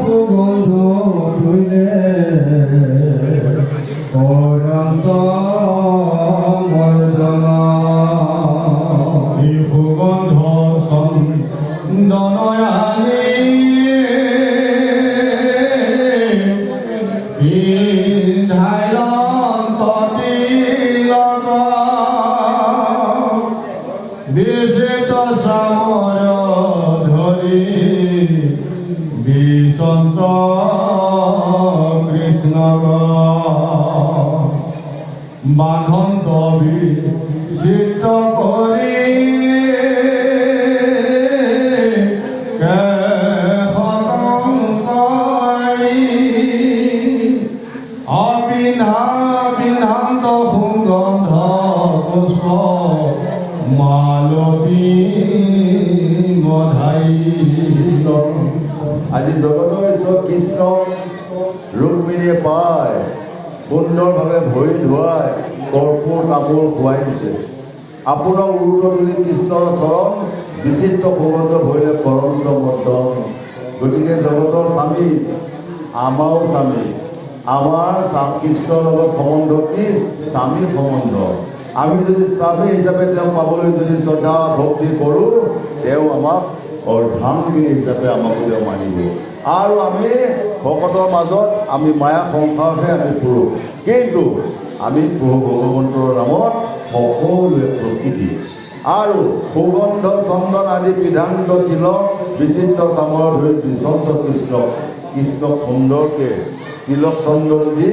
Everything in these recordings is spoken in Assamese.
সুগন্ধ ধুইলে অনন্ত মৰ্দনা এই সুগন্ধ চন্দনয়ানি বিশেষ সামৰ ধৰি বিসন্ত কৃষ্ণ বান্ধন্ত বিচিত কৰি অপিন্ধান্ত সুগন্ধ পুষ্প মালতী মধাই। আজি জগতৰ ঈশ্বৰ কৃষ্ণ ৰুক্মিণীয়ে পায় সুন্দৰভাৱে ভৰি ধুৱাই কৰ্পূৰ তামোল খুৱাই দিছে। আপোনাৰ উৰুত তুলি কৃষ্ণৰ চৰণ বিচিত্ৰ সুগন্ধ ভৰিলে কৰন্ত মৰ্দন। গতিকে জগতৰ স্বামী আমাৰো স্বামী, আমাৰ কৃষ্ণৰ লগত সম্বন্ধ কি? স্বামী সম্বন্ধ। আমি যদি স্বামী হিচাপে তেওঁক পাবলৈ যদি শ্ৰদ্ধা ভক্তি কৰোঁ, তেওঁ আমাক অৰ্ধাংগিনী হিচাপে আমাক তেওঁ মানিব। আৰু আমি ভকতৰ মাজত আমি মায়া সংসাৰতহে আমি ফুৰোঁ, কিন্তু আমি ভগৱন্তৰ নামত সকলোৱে প্ৰকৃতি। আৰু সুগন্ধ চন্দন আদি বিধান্ত তিলক বিচিত্ৰ চামৰ ধৰি বিচন্ত কৃষ্ণক সুন্দৰকৈ তিলক চন্দন দি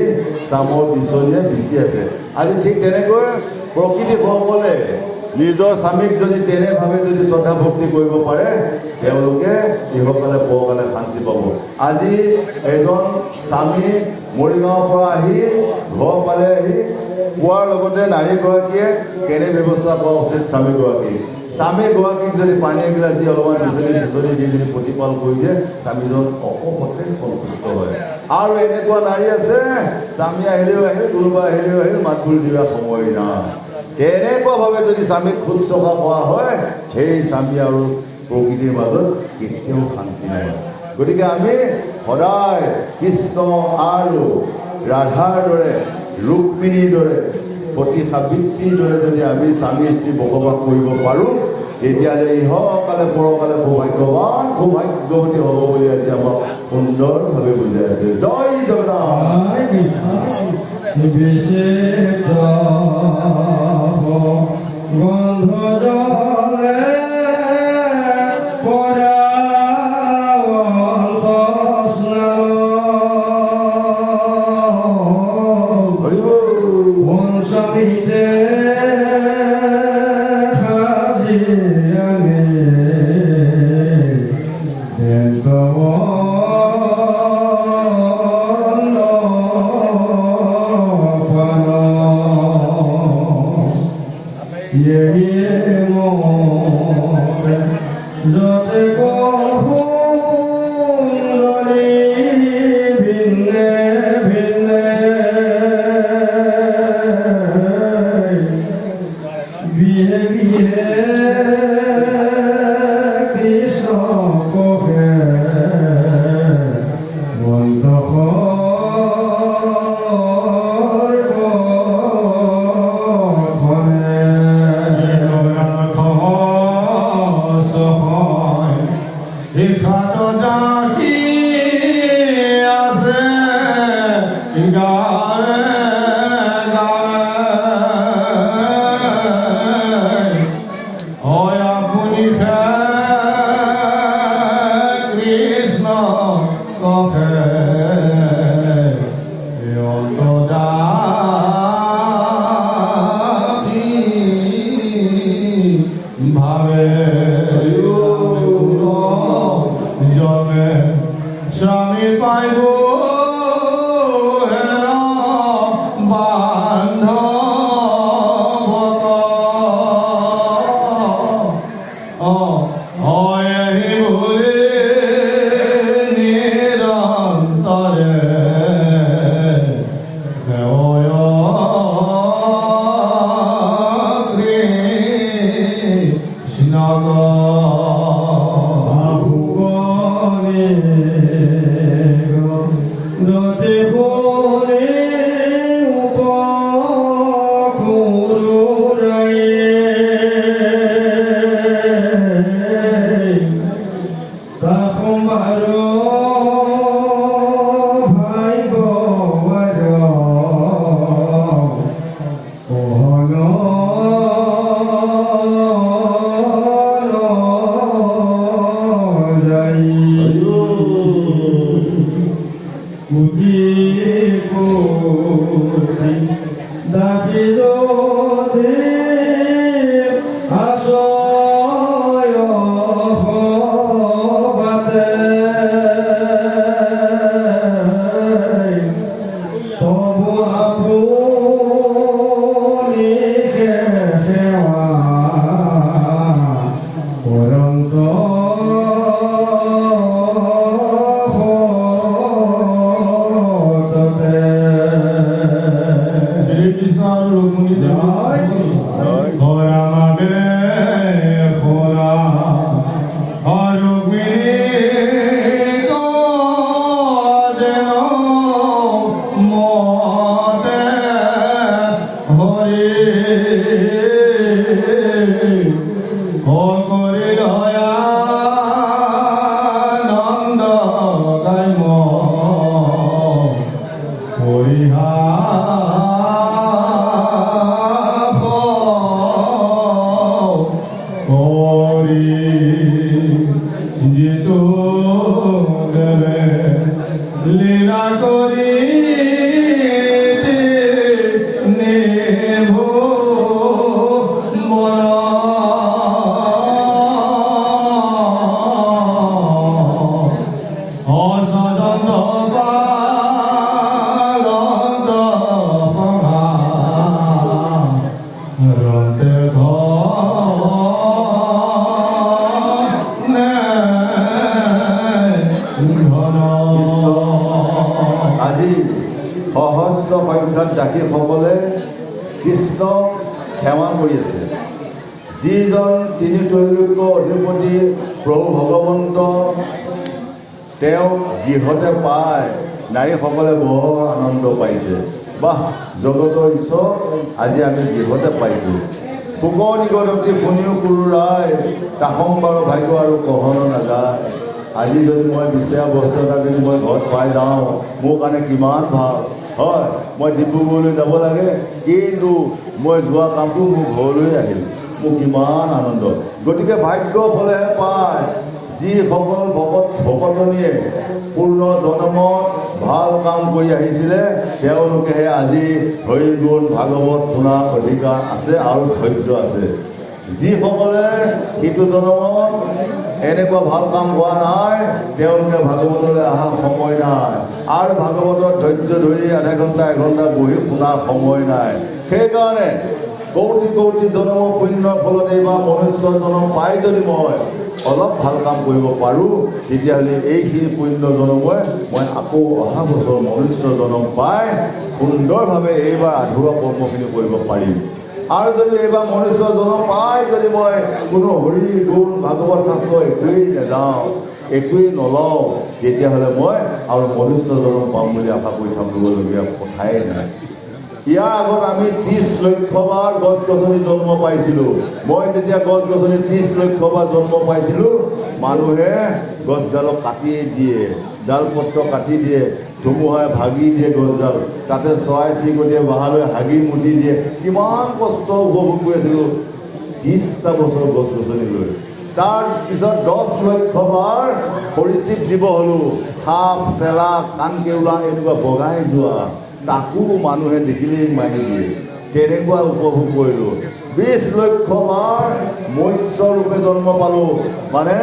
চামৰ বিচনীয়ে বিচি আছে। আজি ঠিক তেনেকৈ প্ৰকৃতিসকলে নিজৰ স্বামীক যদি তেনেভাৱে যদি শ্ৰদ্ধা ভক্তি কৰিব পাৰে, তেওঁলোকে ইহকালে পৰকালে শান্তি পাব। আজি এজন স্বামী মৰিগাঁৱৰ পৰা আহি ঘৰ পালে আহি পোৱাৰ লগতে নাৰীগৰাকীয়ে কেনে ব্যৱস্থা কৰা উচিত স্বামীগৰাকীক। স্বামীগৰাকীক যদি পানী এগিলাচ দি অলপমান বিচনী দি যদি প্ৰতিপাল কৰি দিয়ে, স্বামীজন অকপতে সন্তুষ্ট হয়। আৰু এনেকুৱা নাৰী আছে, স্বামী আহিলেও আহিল, কোনোবা আহিলেও আহিল, মাত বুলি দিয়া সময় নাই। তেনেকুৱাভাৱে যদি স্বামীক শুশ্ৰূষা কৰা হয়, সেই স্বামী আৰু প্ৰকৃতিৰ মাজত কেতিয়াও শান্তি নহয়। গতিকে আমি সদায় কৃষ্ণ আৰু ৰাধাৰ দৰে, ৰুক্মিণীৰ দৰে, সতী সাবিত্ৰীৰ দৰে যদি আমি স্বামী স্ত্ৰী বসবাস কৰিব পাৰোঁ, তেতিয়াহ'লে ইহকালে পৰকালে সৌভাগ্যৱান সৌভাগ্যৱতী হ'ব বুলি আজি আমাক সুন্দৰভাৱে বুজাই আছে। জয় জগন্নাথ। স্বামী পাইব Amen. কোটি কোটি দাখিল আশয় ভবাতে তবু আপুনি সেৱা অনন্ত শ্রীকৃষ্ণ আর রুক্মিণী জয় ঘোরা মাগে ঘোরা আর রুক্মিণী যেন মতে হরি করে দয়া নন্দ গাইম হরিহা যেতু দেবে লীলা করি নেভো মন অসদন্ত পালন্ত রন্তে আজি সহস্ৰ সংখ্যাত দাসীসকলে কৃষ্ণক সেৱা কৰি আছে। যিজন তিনি ত্ৰৈলোক্য অধিপতি প্ৰভু ভগৱন্ত তেওঁক গৃহতে পাই নাৰীসকলে বৰ আনন্দ পাইছে। বাহ, জগতৰ ঈশ্বৰ আজি আমি গৃহতে পাইছোঁ। শোক নিগদতি শুনিও কোনো ৰাই তাসম্বাৰ ভাগ্য আৰু কহন নাযায়। আজি যদি মই বিচৰা বস্তু এটা যদি মই ঘৰত পাই যাওঁ মোৰ কাৰণে কিমান ভাল হয়। মই ডিব্ৰুগড়লৈ যাব লাগে কিন্তু মই যোৱা কামটো মোৰ ঘৰলৈ আহিল, মোৰ কিমান আনন্দ। গতিকে ভাগ্য ফলেহে পায় যিসকল ভকতনীয়ে পূৰ্ণ জন্মত ভাল কাম কৰি আহিছিলে তেওঁলোকেহে আজি হৰি গুণ ভাগৱত শুনাৰ অধিকাৰ আছে আৰু ধৈৰ্য আছে। যিসকলে সিটো জন্মত এনেকুৱা ভাল কাম কৰা নাই তেওঁলোকে ভাগৱতলৈ অহাৰ সময় নাই আৰু ভাগৱতত ধৈৰ্য ধৰি আধা ঘণ্টা এঘণ্টা বহি শুনাৰ সময় নাই। সেইকাৰণে কৌটি কৌটি জন্ম পুণ্যৰ ফলত এইবাৰ মনুষ্য জন্ম পাই যদি মই অলপ ভাল কাম কৰিব পাৰোঁ তেতিয়াহ'লে এইখিনি পুণ্য জন্মই মই আকৌ অহা বছৰ মনুষ্য জন্ম পাই সুন্দৰভাৱে এইবাৰ আধৰুৱা কৰ্মখিনি কৰিব পাৰিম। আৰু যদি এইবাৰ মনুষ্য জন্ম পাই যদি মই কোনো হৰি গুণ ভাগৱত শাস্ত্ৰ একোৱেই নেযাওঁ একোৱেই নলওঁ তেতিয়াহ'লে মই আৰু মনুষ্য জন্ম পাম বুলি আশা কৰি থাকিবলগীয়া কথাই নাই। ইয়াৰ আগত আমি 30 লক্ষবাৰ গছ গছনি জন্ম পাইছিলোঁ। মই যেতিয়া গছ গছনি 30 লক্ষবাৰ জন্ম পাইছিলোঁ মানুহে গছডালক কাটি দিয়ে, ডালপত্ৰ কাটি দিয়ে, ধুমুহাই ভাগি দিয়ে গছডাল, তাতে চৰাই চিৰিকটিয়ে বাহালৈ হাগি মুতি দিয়ে। কিমান কষ্ট উপভোগ কৰি আছিলোঁ 30টা বছৰ গছ গছনি লৈ। তাৰপিছত 10 লক্ষবাৰ সৰীসৃপ জীৱ হ'লোঁ, সাপ চেলা কাণকেউলা এনেকুৱা বগাই যোৱা তাকো মানুহে দেখিলেই মাৰি দিয়ে, তেনেকুৱা উপভোগ কৰিলোঁ। 20 লক্ষবাৰ মৎস্যৰূপে জন্ম পালোঁ, মানে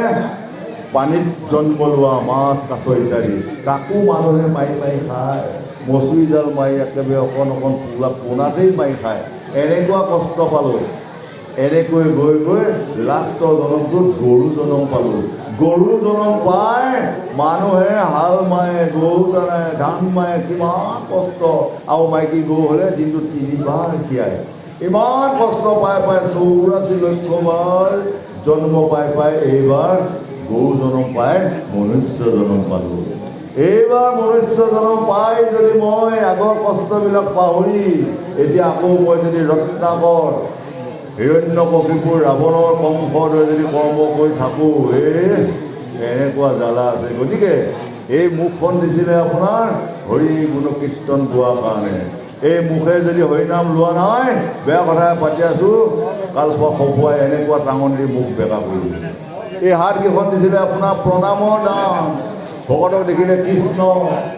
পানীত জন্ম লোৱা মাছ কাছ ইত্যাদি, তাকো মানুহে মাৰি মাৰি খায়। মচুৰি জাল মাৰি একেবাৰে অকণ অকণ পোনাতেই মাৰি খায়। এনেকুৱা কষ্ট পালোঁ। এনেকৈ গৈ গৈ লাষ্টৰ জনমটোত গৰু জনম পালোঁ। গৰু জনম পাই মানুহে হাল মাৰে, গৰু টানে, ধান মাৰে, কিমান কষ্ট। আৰু মাইকী গৰু হ'লে দিনটোত 3 বাৰ খীয়ায়। ইমান কষ্ট পাই পাই 84 লক্ষবাৰ জন্ম পাই পাই এইবাৰ গৰু জনম পাই মনুষ্য জনম পালোঁ। এইবাৰ মনুষ্য জনম পাই যদি মই আগৰ কষ্টবিলাক পাহৰি এতিয়া আকৌ মই যদি ৰত্নাকৰ হিৰণ্যকশিপুৰ ৰাৱণৰ কংসৰ যদি কৰ্ম কৰি থাকোঁ এনেকুৱা জ্বালা আছে। গতিকে এই মুখখন দিছিলে আপোনাৰ হৰি গুণ কীৰ্তন গোৱাৰ কাৰণে। এই মুখে যদি হৰিনাম লোৱা নাই বেয়া কথাই পাতি আছোঁ, কালপোৱা খপুৱাই এনেকুৱা টাঙন দি মুখ বেকা কৰিলোঁ। এই হাতকেইখন দিছিলে আপোনাৰ প্ৰণামৰ দান, ভকতক দেখিলে কৃষ্ণ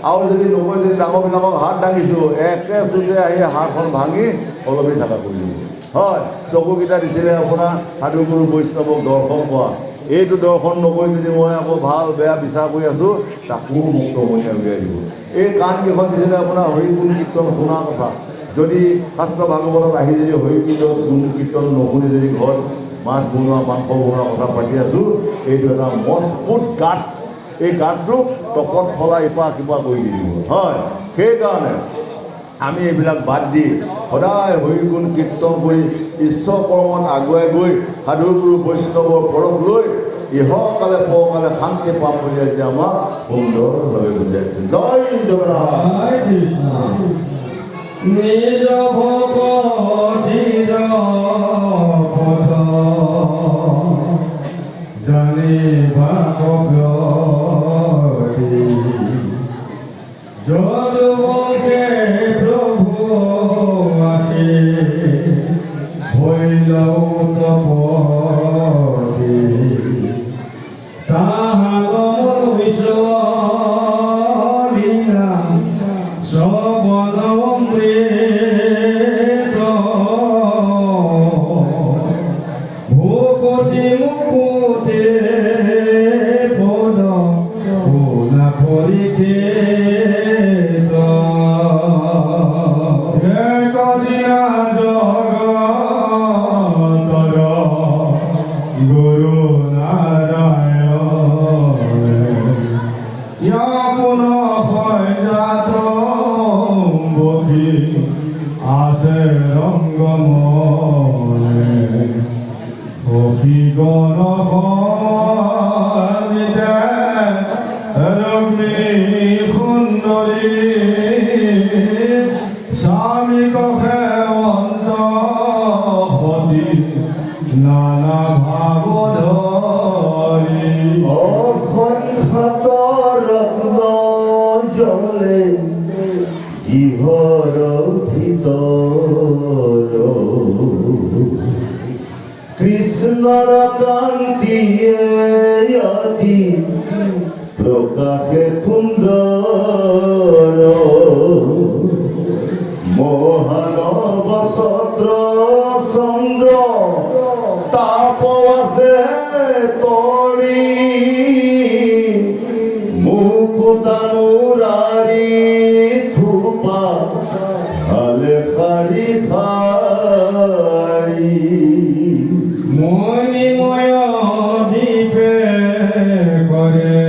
আৰু যদি নকৈ যদি ডাঙৰবিলাকক হাত দাঙিছোঁ একে চুটে আহি হাতখন ভাঙি অলপি থকা কৰি দিব হয় চকুকেইটা দিছিলে আপোনাৰ সাধুগুৰু বৈষ্ণৱক দৰ্শন কৰা এইটো দৰ্শন নকৰি যদি মই আকৌ ভাল বেয়া বিচাৰ কৰি আছোঁ তাকো মুক্ত মনে উলিয়াই দিব এই কাণকেইখন দিছিলে আপোনাৰ হৰি গুণ কীৰ্তন শুনাৰ কথা যদি শাস্ত্ৰ ভাগৱতত আহি যদি হৰি কীৰ্তন গুণ কীৰ্তন নুশুনি যদি ঘৰত মাছ বনোৱা মাংস বনোৱা কথা পাতি আছোঁ এইটো এটা মজবুত গাঁত এই গাঁতটোক টপত ফলা ইপা কিবা কৰি দি দিব হয় সেইকাৰণে আমি এইবিলাক বাদ দি সদায় হৰি গুণ কীৰ্তন কৰি ঈশ্বৰ কৰ্মত আগুৱাই গৈ সাধুগুৰু বৈষ্ণৱৰ পৰশ লৈ ইহকালে পৰকালে শান্তি পাম বুলি আজি আমাক সুন্দৰভাৱে বুজাইছে জয় জগন্নাথ জয় কৃষ্ণ নিজ ভক্তিৰ পথ জানিবা কবি যদুবংশে প্রভু আকে হইল তপতি তাহাগমন বিশ্বলীলা সবলমৃত ভূকটি মুকুতে পদ পুনা পরিকে একদিনা জগতর গুরু নারায়ণ ইয়াপুন হয়জাত বকি আছে রঙ্গমনে অভিগণ নিতে রগ্নি সুন্দরী স্বামী কখে অন্ত সতী নানা ভাগ ধৰি অসংখ্যাত ৰত্ন জলে গৃহৰ ভিতৰ কৃষ্ণৰ কান্তিয়ে অতি প্ৰকাশে সুন্দৰ মহানৱ ছত্ৰ চন্দ্ৰ তাপ আছে তৰি মুকুতানুৰাৰী থোপা খালে শাৰী শাৰী মণিময় দীপে কৰে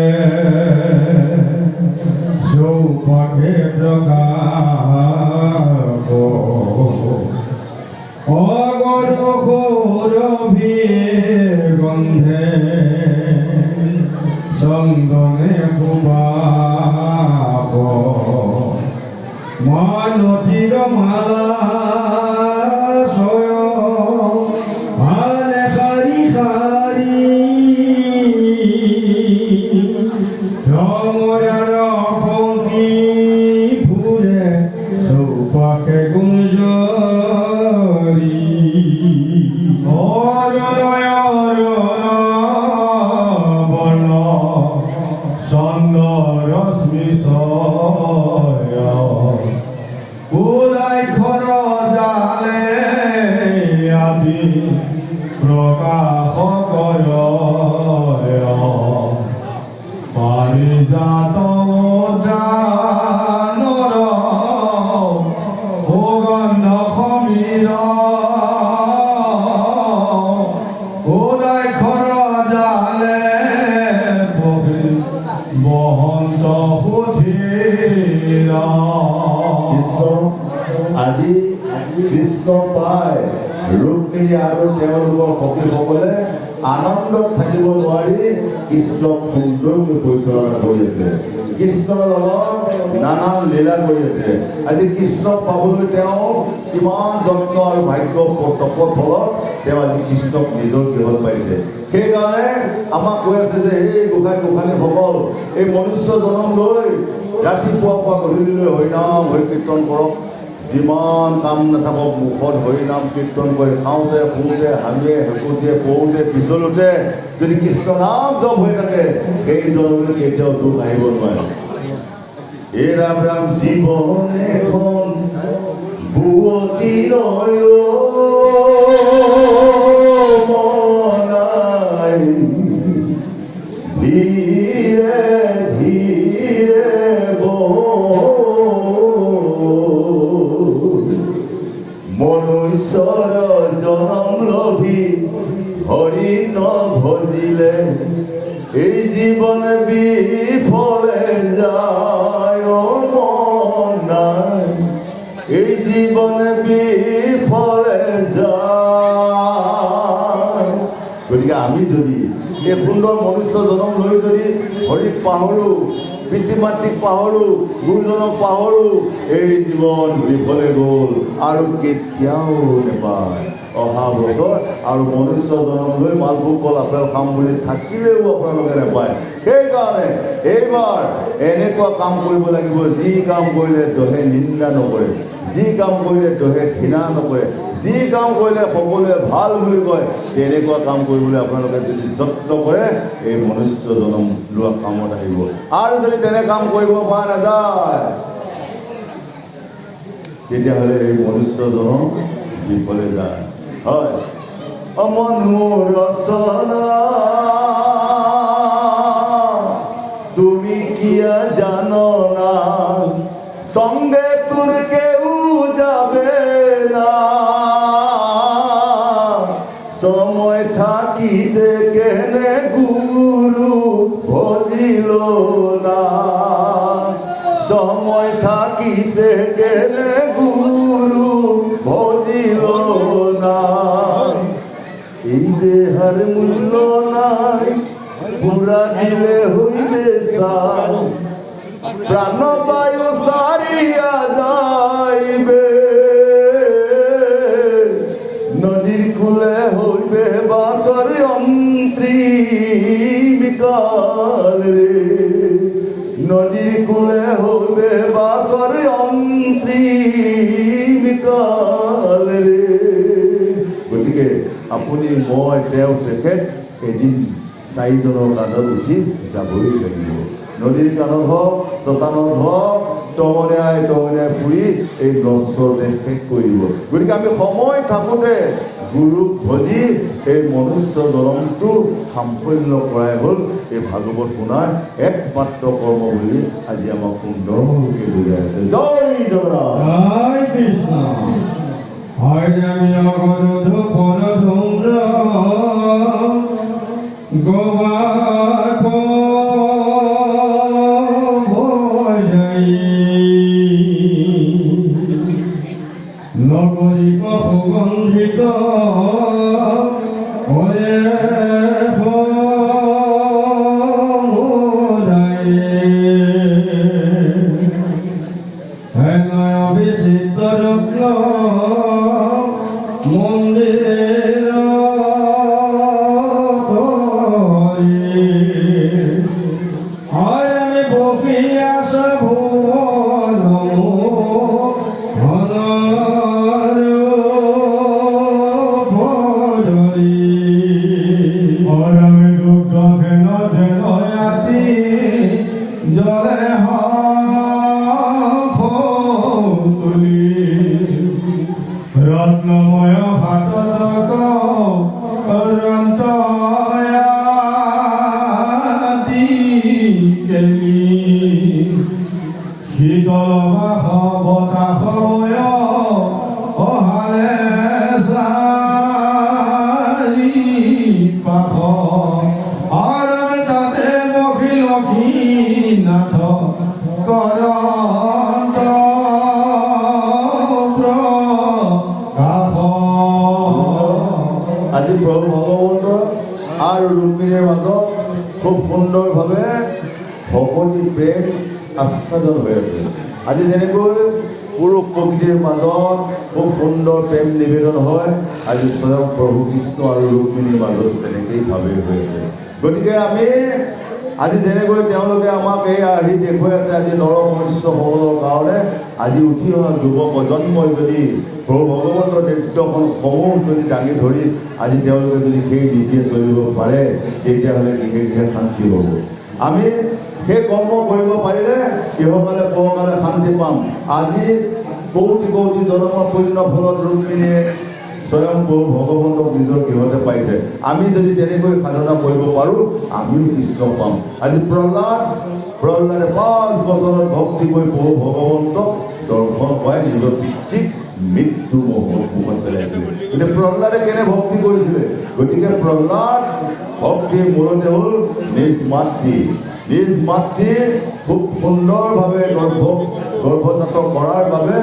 চৌপাশে প্ৰকাশ অগৰু সুৰভিৰ গন্ধে চন্দনে সুবাস মালতীৰ মালা ভালে শাৰী শাৰী ঝমৰাৰ পংক্তি ফুৰে চৌপাশে গুঞ্জৰি অৰুণয় বৰ্ণ চন্দ্ৰ ৰশ্মি ছয় উদাক্ষৰ জালে আদি প্ৰকাশ কৰ পাৰিজাত উদ্যানৰ সুগন্ধ সমীৰ উদাক্ষৰ জালে বহন্ত সুধীৰ কৃষ্ণ আজি কৃষ্ণ পাই ৰুক্মিণী আৰু তেওঁলোকৰ সখীসকলে আনন্দত থাকিব নোৱাৰি কৃষ্ণক সুন্দৰকৈ পৰিচালনা কৰি আছে কৃষ্ণৰ লগত নানান লীলা কৰি আছে আজি কৃষ্ণক পাবলৈ তেওঁ কিমান যত্ন আৰু ভাগ্য তপৰ ফলত তেওঁ আজি কৃষ্ণক নিজৰ গৃহত পাইছে সেইকাৰণে আমাক কৈ আছে যে এই গোসাঁই গোসাঁনীসকল এই মনুষ্য জনম লৈ ৰাতিপুৱা গধূলিলৈ হৰিনাম হৰি কীৰ্তন কৰক যিমান কাম নাথাকক মুখত হৰি নাম কীৰ্তন কৰি খাওঁতে শুওঁতে হামিয়ে হেঁকুটিয়ে পৰোঁতে পিছলোতে যদি কৃষ্ণ নাম জপ হৈ থাকে সেইজনলৈ কেতিয়াও দুখ আহিব নোৱাৰে। এই ৰাম ৰাম জীৱন এখন বুৱতী নয় মনাই ধীৰে ধীৰে মনুষ্যৰ জনম লভি হৰি নভজিলে এই জীৱন বিফলে যায় মনাই এই জীৱন বিফলে যায়। গতিকে আমি যদি এই সুন্দৰ মনুষ্য জনম লৈ যদি হৰিক পাহৰোঁ, পিতৃ মাতৃক পাহৰোঁ, গুৰুজনক পাহৰোঁ, এই জীৱন বিফলে গ'ল আৰু কেতিয়াও নেপায়। অহা বছৰ আৰু মনুষ্য জনম লৈ মালভোগ কল আপেল খাম বুলি থাকিলেও আপোনালোকে নেপায়। সেইকাৰণে এইবাৰ এনেকুৱা কাম কৰিব লাগিব, যি কাম কৰিলে দহে নিন্দা নকৰে, যি কাম কৰিলে দহে ঘৃণা নকৰে, যি কাম কৰিলে সকলোৱে ভাল বুলি কয়, তেনেকুৱা কাম কৰিবলৈ আপোনালোকে যদি যত্ন কৰে এই মনুষ্য জনম লোৱা কামত আহিব। আৰু যদি তেনে কাম কৰিব পৰা নাযায় তেতিয়াহ'লে এই মনুষ্য জনম বিফলে যায়। হয়, মনো ৰচনা তুমি কিয়া জানো না, সঙ্গে তোর কেউ যাবে না, সময় থাকিতে কেনে গুরু ভজিল না, সময় থাকিতে কেনে গুরু ভজিল না, এই দেহার মূল্য নাই পুরা দিলে হইবে সার, প্রাণবায়ু সারিয়া যাইবে, নদীর কূলে হইবে বাসর অন্ত্রিমিকাল রে, নদীর কূলে হইবে বাসর অন্ত্রিমিকাল রে। গতিকে আপুনি মই তেওঁ তেখেত এদিন চাৰিজনৰ কান্ধত উঠি যাবই লাগিব। নদীৰ কাণত হওক, শ্মশানত হওক, টঙনিয়াই টঙনিয়াই ফুৰি এই নশ্বৰতে শেষ কৰিব। গতিকে আমি সময় থাকোঁতে গুৰুক ভজি এই মনুষ্য জনমটো সাফল্য কৰাই হ'ল এই ভাগৱত শুনাৰ একমাত্ৰ কৰ্ম বুলি আজি আমাক সুন্দৰকৈ বুজাই আছে। জয় জগন্নাথ, জয় কৃষ্ণ। হয় আমি অগণধ পরধুম্র গোবাক বজাই নগরিক সুগন্ধিত হয়ে অভিষিক্ত রত্ন মন্দির আমি বকি আসা ভুবন আমি দুগ্ধ ফেন যেন আতি জলে তুলি রত্নময় হাতক শীতল বাস বতাহময় অহালে চাৰি পাশ আৰু আমি তাতে বহি লক্ষীনাথ কৰন্ত আজি প্ৰভু ভগৱন্ত আৰু ৰুক্মিণীৰ মাজত খুব সুন্দৰভাৱে ভকতি প্ৰেম আস্বাদন হৈ আছে। আজি যেনেকৈ পুৰুষ প্ৰকৃতিৰ মাজত খুব সুন্দৰ প্ৰেম নিবেদন হয়, আজি স্বয়ং প্ৰভু কৃষ্ণ আৰু ৰুক্মিণীৰ মাজত তেনেকেই ভাৱে হৈ আছে। গতিকে আমি আজি যেনেকৈ তেওঁলোকে আমাক এই আৰ্হি দেখুৱাই আছে আজি নৰ মনুষ্যসকলৰ কাৰণে, আজি উঠি অহা যুৱ প্ৰজন্মই যদি প্ৰভু ভগৱন্তৰ নেতৃত্বসমূহ যদি দাঙি ধৰি আজি তেওঁলোকে যদি সেই নীতিয়ে চলিব পাৰে তেতিয়াহ'লে গৃহে শান্তি হ'ব। আমি সেই কৰ্ম কৰিব পাৰিলে ইহকালে পৰকালে শান্তি পাম। আজি কৌটি কৌটি জনমৰ পুণ্য ফলত ৰুক্মিণীয়ে স্বয়ং প্ৰভু ভগৱন্তক নিজৰ গৃহতে পাইছে। আমি যদি তেনেকৈ সাধনা কৰিব পাৰোঁ আমিও কৃষ্ণ পাম। আজি প্ৰহ্লাদে 5 বছৰত ভক্তি কৰি প্ৰভু ভগৱন্তক দৰ্শন পাই নিজৰ পিতৃক মৃত্যু মুখত পেলাইছিলে। এতিয়া প্ৰহ্লাদে কেনে ভক্তি কৰিছিলে? গতিকে প্ৰহ্লাদ ভক্তিৰ মূলতে হ'ল নিজ মাতৃ খুব সুন্দৰভাৱে গৰ্ভজাত কৰাৰ বাবে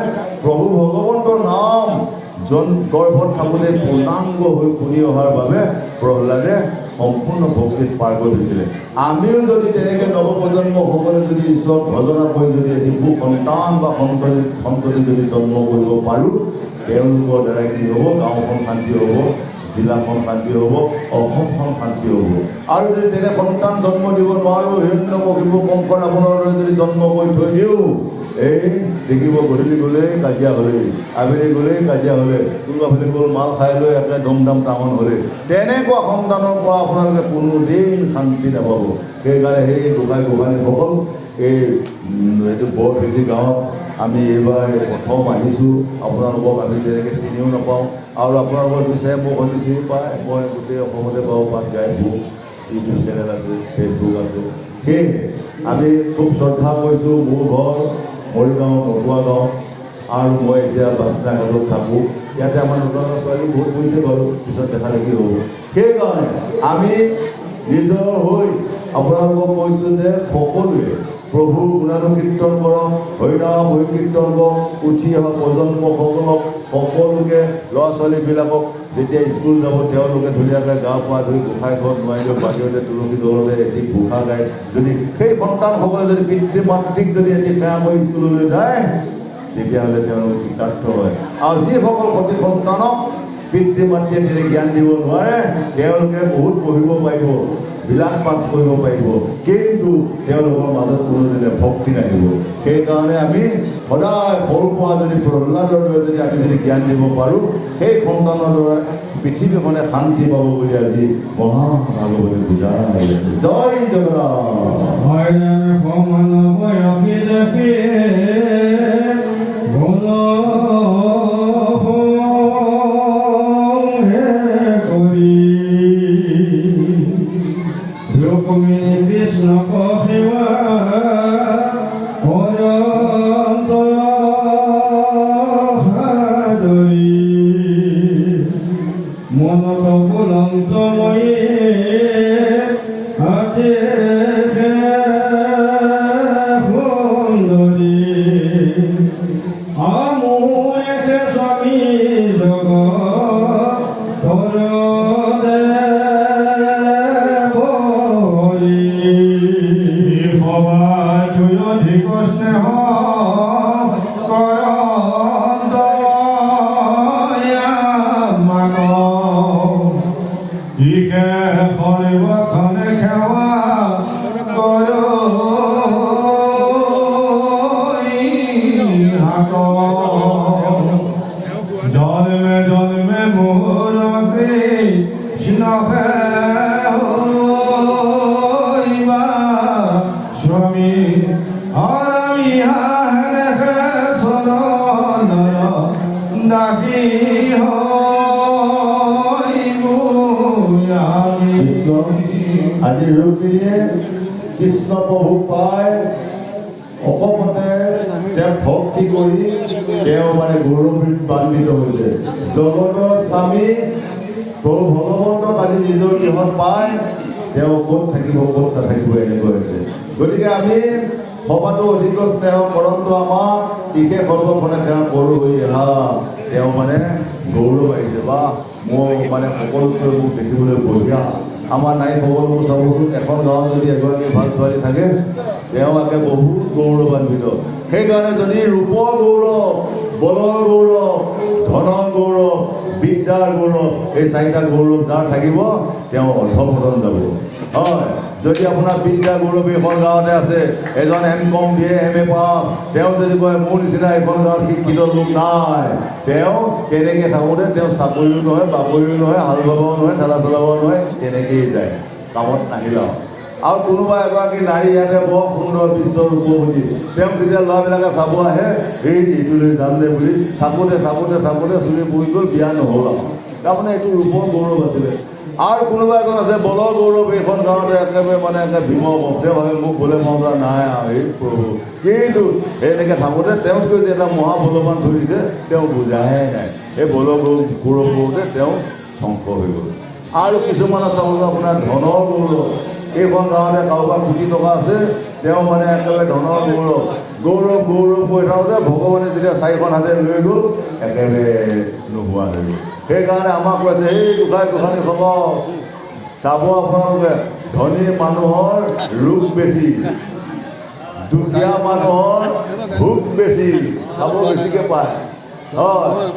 প্ৰভু ভগৱন্তৰ নাম গৰ্ভত থাকোঁতে পূৰ্ণাংগ হৈ শুনি অহাৰ বাবে প্ৰহ্লাদে সম্পূৰ্ণ ভক্তিত পাৰ কৰি দিছিলে। আমিও যদি তেনেকৈ নৱপ্ৰজন্মসকলে যদি ঈশ্বৰ ভজনা কৰি যদি শিশু সন্তান বা সন্ততি যদি জন্ম কৰিব পাৰোঁ তেওঁলোকৰ দ্বাৰা কি হ'ব? গাঁওখন শান্তি হ'ব, জিলাখন শান্তি হ'ব, অসমখন শান্তি হ'ব। আৰু যদি তেনে সন্তান জন্ম দিব নোৱাৰোঁ, হিৰণ্যকশিপু কংস ৰাৱণৰ দৰে যদি জন্ম কৰি থৈ দিওঁ, এই দেখিব গধূলি গ'লেই কাজিয়া হ'লেই, আবেলি গ'লেই কাজিয়া হ'লে, কোনোবা ফালে গ'ল মাল খাই লৈ একে দমদাম টাঙন হ'লে, তেনেকুৱা সন্তানৰ পৰা আপোনালোকে কোনোদিন শান্তি নাপাব। সেইকাৰণে সেই গোসাঁনীসকল এইটো বৰভেটি গাঁৱত আমি এইবাৰ প্ৰথম আহিছোঁ। আপোনালোকক আমি তেনেকৈ চিনিও নাপাওঁ আৰু আপোনালোকৰ বিচাৰে মোক হয়তো চিনি পায়। মই গোটেই অসমতে পাওঁ, পাত গাইছোঁ, ইউটিউব চেনেল আছে, ফেচবুক আছে। সেয়েহে আমি খুব শ্ৰদ্ধা কৰিছোঁ। মোৰ ঘৰ মৰিগাঁও নটুৱা গাঁও আৰু মই এতিয়া বাচিনাঘাটত থাকোঁ। ইয়াতে আমাৰ নতুন ছোৱালী বহুত পৰিছে বাৰু, পিছত দেখা দেখি হ'ব। সেইকাৰণে আমি নিজৰ হৈ আপোনালোকক কৈছোঁ যে সকলোৱে প্ৰভু গুণানুকীৰ্তন কৰক, হৰিনাম হৰিকীৰ্তন কৰক, উঠি অহা প্ৰজন্মসকলক সকলোকে ল'ৰা ছোৱালীবিলাকক যেতিয়া স্কুল যাব তেওঁলোকে ধুনীয়াকৈ গা পা ধুই গোসাঁই ঘৰত নোৱাৰিলেও বাহিৰতে তুলসী তলতে এটি ঘোষা গায়। যদি সেই সন্তানসকলে যদি পিতৃ মাতৃক যদি এটি সেৱা কৰি স্কুললৈ যায় তেতিয়াহ'লে তেওঁলোক কৃতাৰ্থ হয়। আৰু যিসকল সতি সন্তানক পিতৃ মাতৃয়ে তেনে জ্ঞান দিব নোৱাৰে তেওঁলোকে বহুত পঢ়িব পাৰিব, বিলাস পাছ কৰিব পাৰিব, কিন্তু তেওঁলোকৰ মাজত কোনোদিনে ভক্তি নাহিব। সেইকাৰণে আমি সদায় সৰুৰ পৰা যদি প্ৰহ্লাদৰ দৰে যদি আমি যদি জ্ঞান দিব পাৰোঁ সেই সন্তানৰ দ্বাৰা পৃথিৱীখনে শান্তি পাব বুলি আজি মহাভাগৱতে বুজাই। জয় আজি ৰুক্মিণীয়ে কৃষ্ণ প্ৰভুক পাই অকপতে তেওঁ ভক্তি কৰি তেওঁ মানে গৌৰৱান্বিত হৈছে। জগতৰ স্বামী প্ৰভু ভগৱন্তক আজি নিজৰ গৃহত পাই তেওঁ ক'ত থাকিব ক'ত নাথাকিব এনেকৈ হৈছে। গতিকে আমি সবাতো অধিক স্নেহ কৰন্তু আমাক বিশেষ সৰ্বক্ষণে সেৱা কৰোঁ হৈ তেওঁ মানে গৌৰৱ আহিছে বা মোৰ মানে সকলোতকৈ মোক দেখিবলৈ বঢ়িয়া। আমাৰ নাই সকলোবোৰ চাবচোন, এখন গাঁৱত যদি এগৰাকী ভাল ছোৱালী থাকে তেওঁ আগে বহুত গৌৰৱান্বিত। সেইকাৰণে যদি ৰূপৰ গৌৰৱ, বলৰ গৌৰৱ, ধনৰ গৌৰৱ, বিদ্যাৰ গৌৰৱ, এই চাৰিটা গৌৰৱ যাৰ থাকিব তেওঁ অধঃপতন যাব। হয় যদি আপোনাৰ বিদ্যা গৌৰৱ এখন গাঁৱতে আছে এজন M.Com BA MA পাছ তেওঁ যদি কয় মোৰ নিচিনা এখন গাঁৱত শিক্ষিত লোক নাই তেওঁ তেনেকৈ থাকোঁতে তেওঁ চাকৰিও নহয় বাকৰিও নহয় হাল বাবও নহয় ঠেলা চলাব নহয় তেনেকৈয়ে যায় কামত নাহিলে আৰু কোনোবা এগৰাকী নাৰী ইয়াতে বৰ সুন্দৰ বিশ্বৰ ৰূপৱতী তেওঁ যেতিয়া ল'ৰাবিলাকে চাব আহে এই এইটোলৈ যাম দে বুলি থাকোঁতে চুলি পৰি গ'ল বিয়া নহ'ল তাৰমানে এইটো ৰূপৰ গৌৰৱ আছিলে আৰু কোনোবা এজন আছে বলৰ গৌৰৱ এইখন গাঁৱতে একেবাৰে মানে ভীম ভক্তে ভাবে মোক বোলে মন নাই আৰু এই প্ৰভু কিন্তু এনেকৈ থাকোঁতে তেওঁতকৈ যে এটা মহাবলৱান ধৰিছে তেওঁ বুজাহে নাই এই বলৰ গৌৰৱ কৰোঁতে তেওঁ ধ্বংস হৈ গ'ল আৰু কিছুমান আছে আপোনাৰ ধনৰ গৌৰৱ এইখন গাঁৱতে কাৰোবাৰ কোটি টকা আছে তেওঁ মানে একেবাৰে ধনৰ গৌৰৱ কৈ থাকোঁতে ভগৱানে যেতিয়া চাৰিখন হাতে লৈ গ'ল একেবাৰে নোহোৱা হৈ গ'ল সেইকাৰণে আমাক কৈছে এই গোসাঁনী খবৰ চাব আপোনালোকে ধনী মানুহৰ ৰোগ বেছি দুখীয়া মানুহৰ ভোক বেছি খাব বেছিকৈ পায় হয়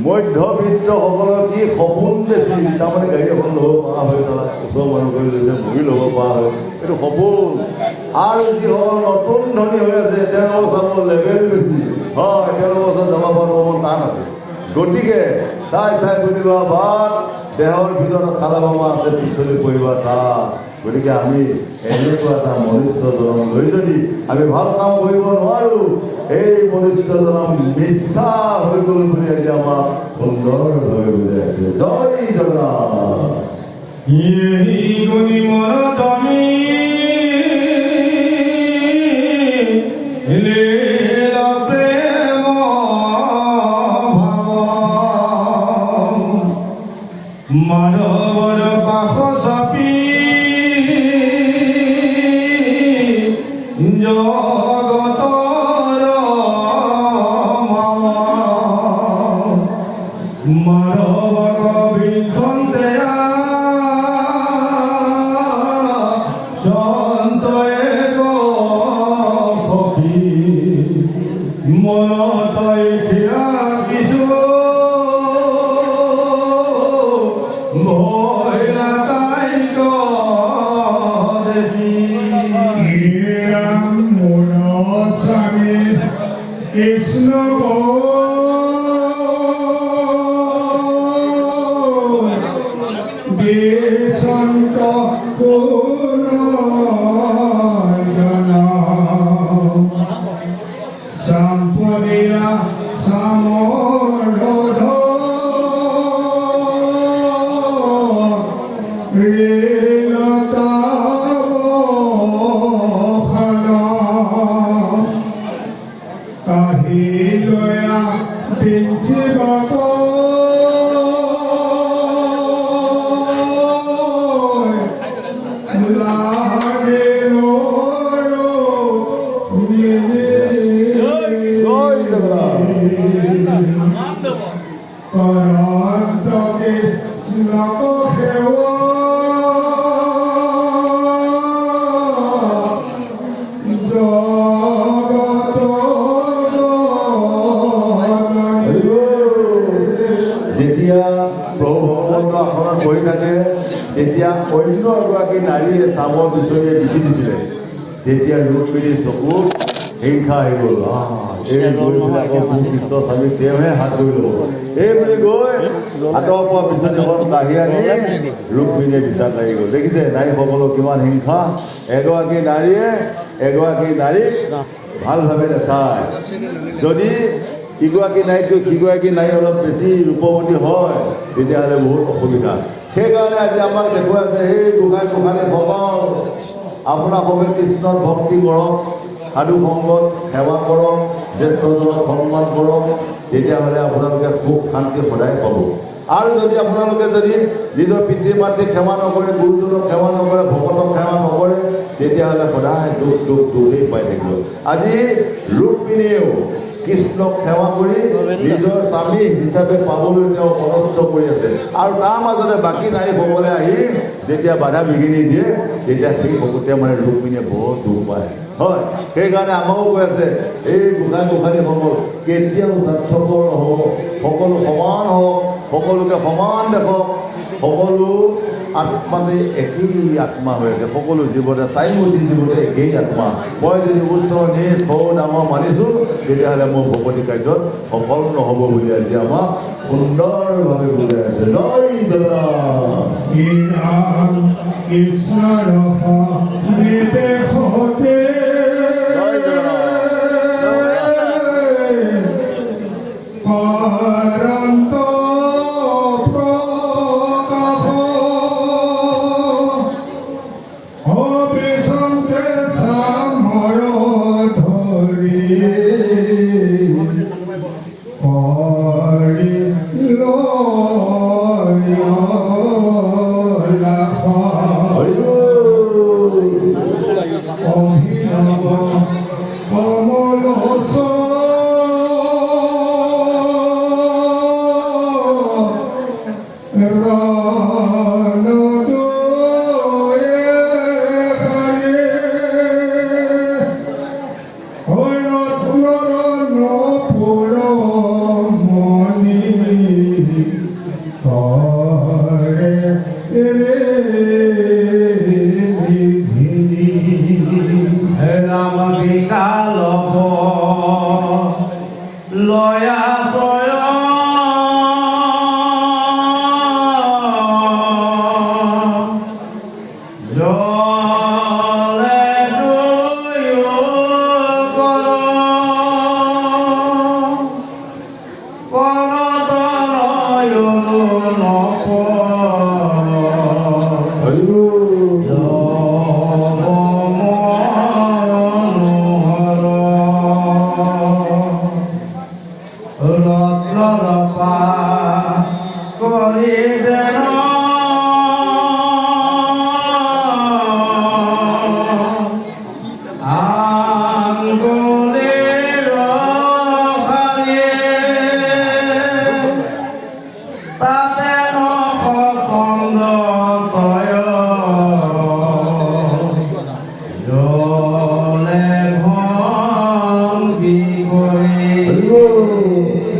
মধ্যবিত্তসকলৰ কি সপোন বেছি তাৰমানে গাড়ী এখন ল'ব পৰা হয় ওচৰ মানুহ কৰি লৈছে ময়ো ল'ব পৰা হয় এইটো সপোন আৰু যিসকল নতুন ধনী হৈ আছে তেওঁলোকৰ চাব লেভেল বেছি হয় তেওঁলোকৰ ওচৰত যাব পৰা অকণমান টান আছে গতিকে চাই বুজি লোৱা ভাত দেহৰ ভিতৰত খালা বামা আছে পিছলি পৰিবা তাত গতিকে আমি এনেকুৱা এটা মনুষ্য জনম লৈ যদি আমি ভাল কাম কৰিব নোৱাৰোঁ এই মনুষ্য জনম মিছা হৈ গ'ল বুলি আজি আমাক সুন্দৰভাৱে বুজাই আছে জয় জগন্নাথ মানৱৰ পাশ চাপি জগতৰ মানৱক বিখন্তেয়া সন্তয়ে সখী মনতই থিয়া কিছু কৃষ্ণ বেশন্ত কোন সম্পদিয়া সমরোধ Kahilaya pinche bako lage loro জয় জগন্নাথ Parantake snako hewa যেতিয়া প্ৰভু ভগৱন্ত আসনত বহি থাকে তেতিয়া অন্য এগৰাকী নাৰীয়ে চামৰ বিচনীয়ে বিচি দিছিলে তেতিয়া ৰুক্মিণীৰ চকুত হিংসা আহি গ'ল এই গৰুবিলাকৰ কৃষ্ণ স্বামী তেওঁহে হাত ধৰি ল'ব এই বুলি গৈ হাতৰ পৰা বিচনীখন কাঢ়ি আনি ৰুক্মিণীয়ে বিচাৰ লাগি গ'ল দেখিছে নাৰীসকলৰ কিমান হিংসা এগৰাকী নাৰীক ভালভাৱে নাচায় যদি ইগৰাকী নাৰীতকৈ সিগৰাকী নাৰী অলপ বেছি ৰূপৱতী হয় তেতিয়াহ'লে বহুত অসুবিধা সেইকাৰণে আজি আমাক দেখুৱাইছে সেই গোসাঁনী সকল আপোনালোকে কৃষ্ণত ভক্তি কৰক সাধু সংগত সেৱা কৰক জ্যেষ্ঠজনক সন্মান কৰক তেতিয়াহ'লে আপোনালোকে সুখ শান্তি সদায় পাব আৰু যদি আপোনালোকে যদি নিজৰ পিতৃ মাতৃক সেৱা নকৰে গুৰুজনক সেৱা নকৰে ভকতক সেৱা নকৰে তেতিয়াহ'লে সদায় দুখেই পাই থাকিব আজি ৰুক্মিণীয়েও কৃষ্ণক সেৱা কৰি নিজৰ স্বামী হিচাপে পাবলৈ তেওঁ কষ্ট কৰি আছে আৰু তাৰ মাজতে বাকী নাৰীসকলে আহি যেতিয়া বাধা বিঘিনি দিয়ে তেতিয়া সেই ভকতে মানে ৰুক্মিণীয়ে বৰ দুখ পায় হয় সেইকাৰণে আমাকো কৈ আছে এই গোসাঁনীসকল কেতিয়াও স্বাৰ্থপৰ নহ'ব সকলো সমান হওক সকলোকে সমান দেখক সকলো আত্মাতে একেই আত্মা হৈ আছে, সকলো জীৱতে চাৰিমুখী জীৱতে একেই আত্মা। মই যদি উচ্চ নিজ সৰু ডাঙৰ মানিছোঁ, তেতিয়াহ'লে মোৰ ভকতি কাৰ্যত সফল নহ'ব বুলি আজি আমাক সুন্দৰভাৱে বুজাই আছে। জয় জগন্নাথ। কৃষ্ণৰ নিৰ্দেশতে পৰন্ত প্ৰকাশ অবিচন্তে চামৰ ধৰি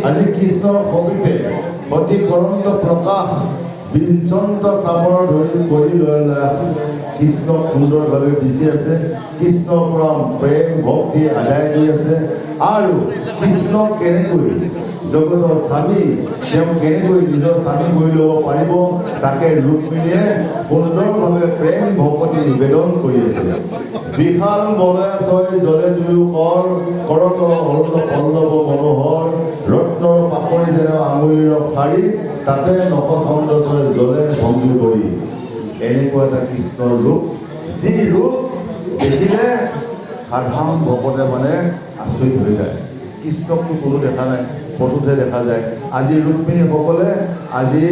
আজি কৃষ্ণৰ সমীপে অতি কৰন্ত প্ৰকাশ বিঞ্চন্ত চামৰ ধৰি কৰি লৈ কৃষ্ণক সুন্দৰভাৱে বিচি আছে, কৃষ্ণৰ পৰা প্ৰেম ভক্তি আদায় কৰি আছে। আৰু কৃষ্ণক কেনেকৈ জগতৰ স্বামী, তেওঁ কেনেকৈ নিজৰ স্বামী কৰি ল'ব পাৰিব, তাকে ৰুক্মিণীয়ে সুন্দৰভাৱে প্ৰেম ভক্তি নিবেদন কৰি আছে। বিশাল বলয় ছয় জলে দুয়ো কৰ, কৰতল অৰুণ পল্লৱ মনোহৰ, ৰত্নৰ পাপৰি যেনে আঙুলিৰ শাৰী, তাতে নখচন্দ ছয় জলে ভংগী কৰি। এনেকুৱা এটা কৃষ্ণৰ ৰূপ, যি ৰূপ দেখিলে সাধাৰণ ভকতে মানে আচৰিত হৈ যায়। কৃষ্ণকতো কোনো দেখা নাই, ফটোতে দেখা যায়। আজি ৰুক্মিণীসকলে, আজি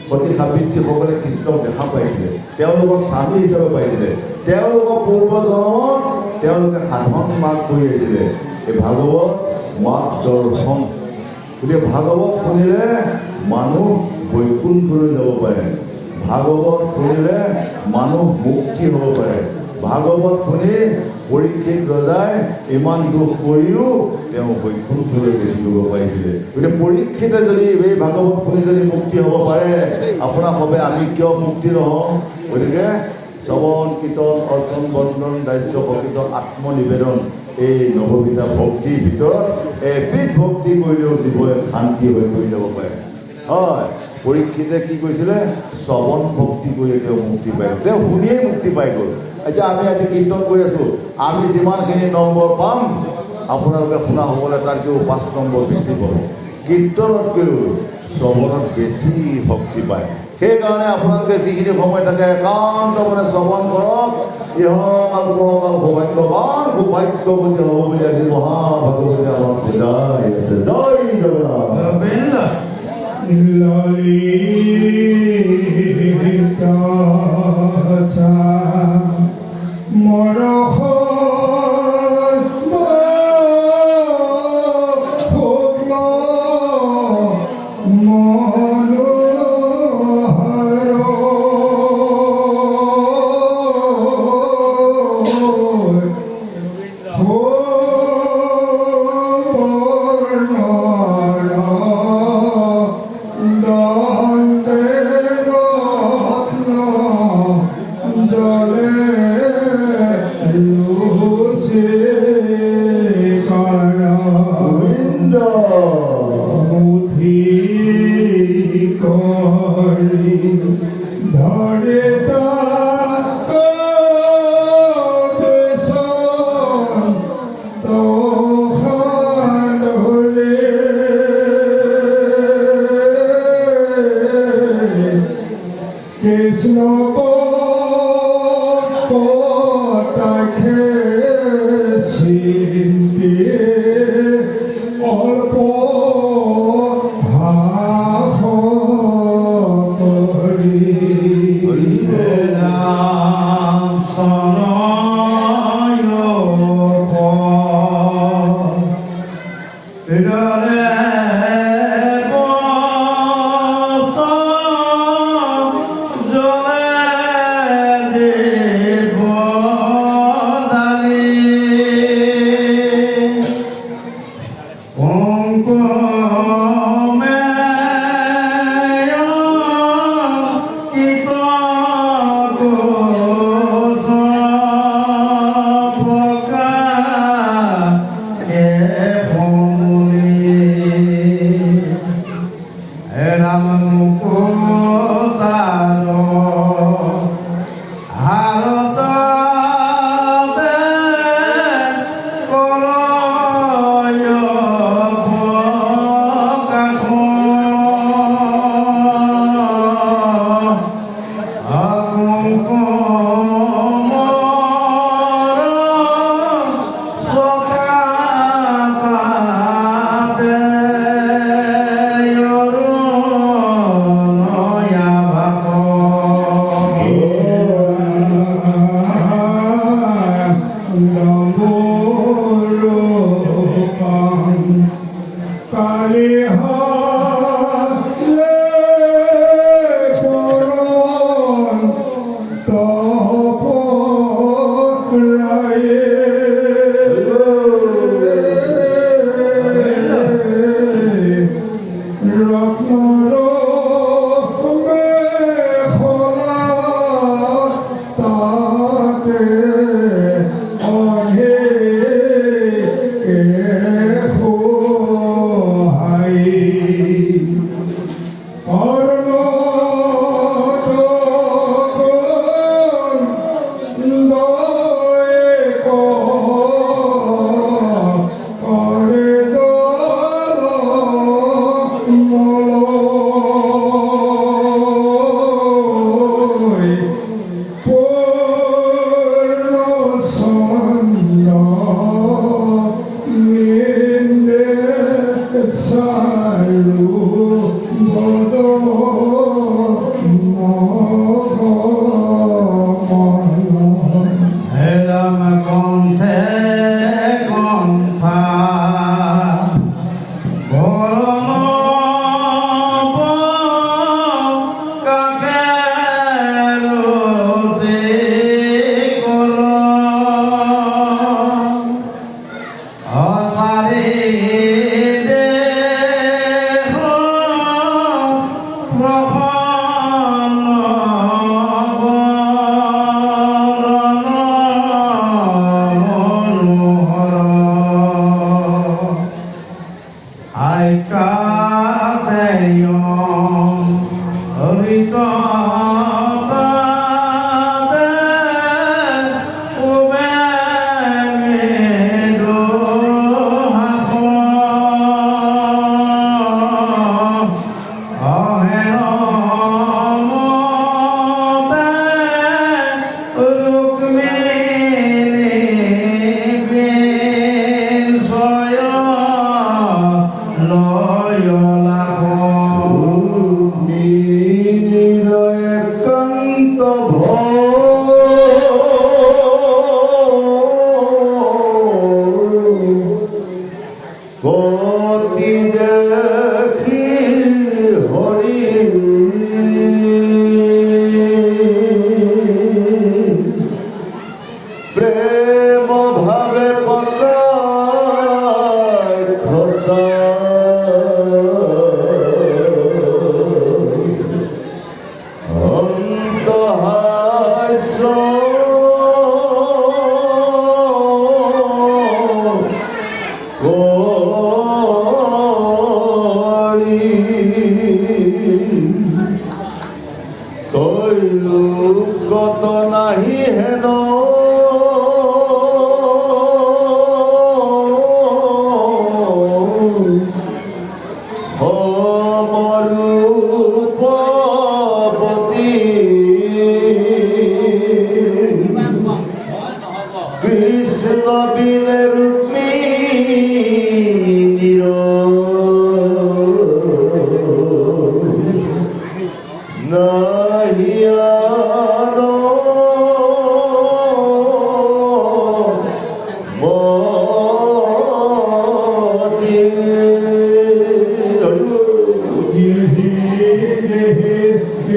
সতী সাবিত্ৰীসকলে কৃষ্ণক দেখা পাইছিলে, তেওঁলোকক স্বামী হিচাপে পাইছিলে। তেওঁলোকৰ পূৰ্বজন্মত তেওঁলোকে সাধন মাৰ্গ কৰি আহিছিলে। এই ভাগৱত মাৰ্গ দৰ্শন, গতিকে ভাগৱত শুনিলে মানুহ বৈকুণ্ঠলৈ যাব পাৰে, ভাগৱত শুনিলে মানুহ মুক্তি হ'ব পাৰে। ভাগৱত শুনি পৰীক্ষিত ৰজাই ইমান দুখ কৰিও তেওঁ বৈকুণ্ঠলৈ গতি কৰিব পাৰিছিলে। গতিকে পৰীক্ষিতে যদি এই ভাগৱত শুনি যদি মুক্তি হ'ব পাৰে, আপোনাক ভাবে আমি কিয় মুক্তি নহওঁ? গতিকে শ্ৰৱণ কীৰ্তন অৰ্চন বন্দন দাস্য প্ৰকৃতন আত্মনিবেদন, এই নৱবিধা ভক্তিৰ ভিতৰত এবিধ ভক্তি কৰিলেও জীৱই শান্তি হৈ পৰি যাব পাৰে। হয়, পৰীক্ষিতে কি কৰিছিলে? শ্ৰৱণ ভক্তি কৰি তেওঁ মুক্তি পায়, তেওঁ শুনিয়েই মুক্তি পাই গ'ল। এতিয়া আমি আজি কীৰ্তন কৰি আছোঁ, আমি যিমানখিনি নম্বৰ পাম, আপোনালোকে শুনা হ'বলৈ তাতকৈও 5 নম্বৰ বেছি পাব। কীৰ্তনতকৈও শ্ৰৱণত বেছি শক্তি পায়। সেইকাৰণে আপোনালোকে যিখিনি সময় থাকে একান্ত মানে শ্ৰৱণ কৰক। ইহকাল পৰকাল সৌভাগ্যৱান সৌভাগ্যৱতী হ'ব বুলি আজি মহাভাগৱতী আমাক বুজাই আছে। জয় জগন্নাথ। ললিতা মৰহ Oh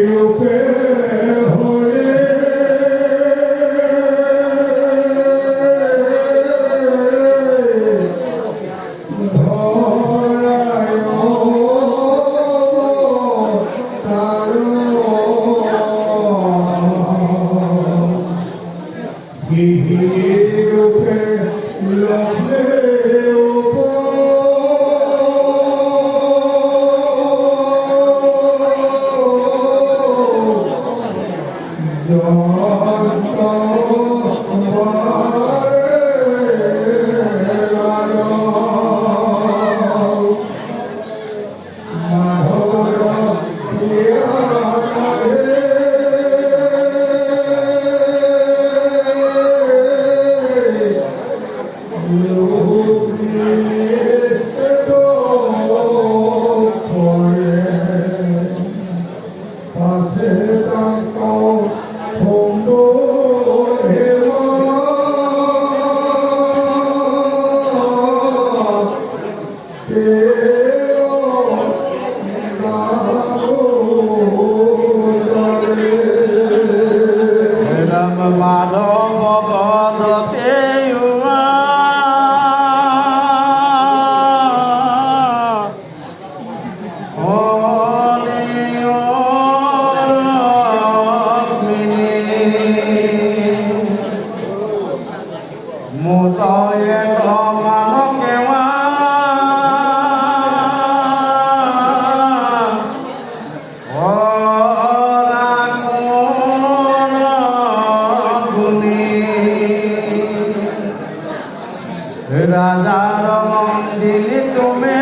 ৰূপে হৰে ধৰায় ৰূপে লভে ৰাজাৰ মন্দিৰ তুমি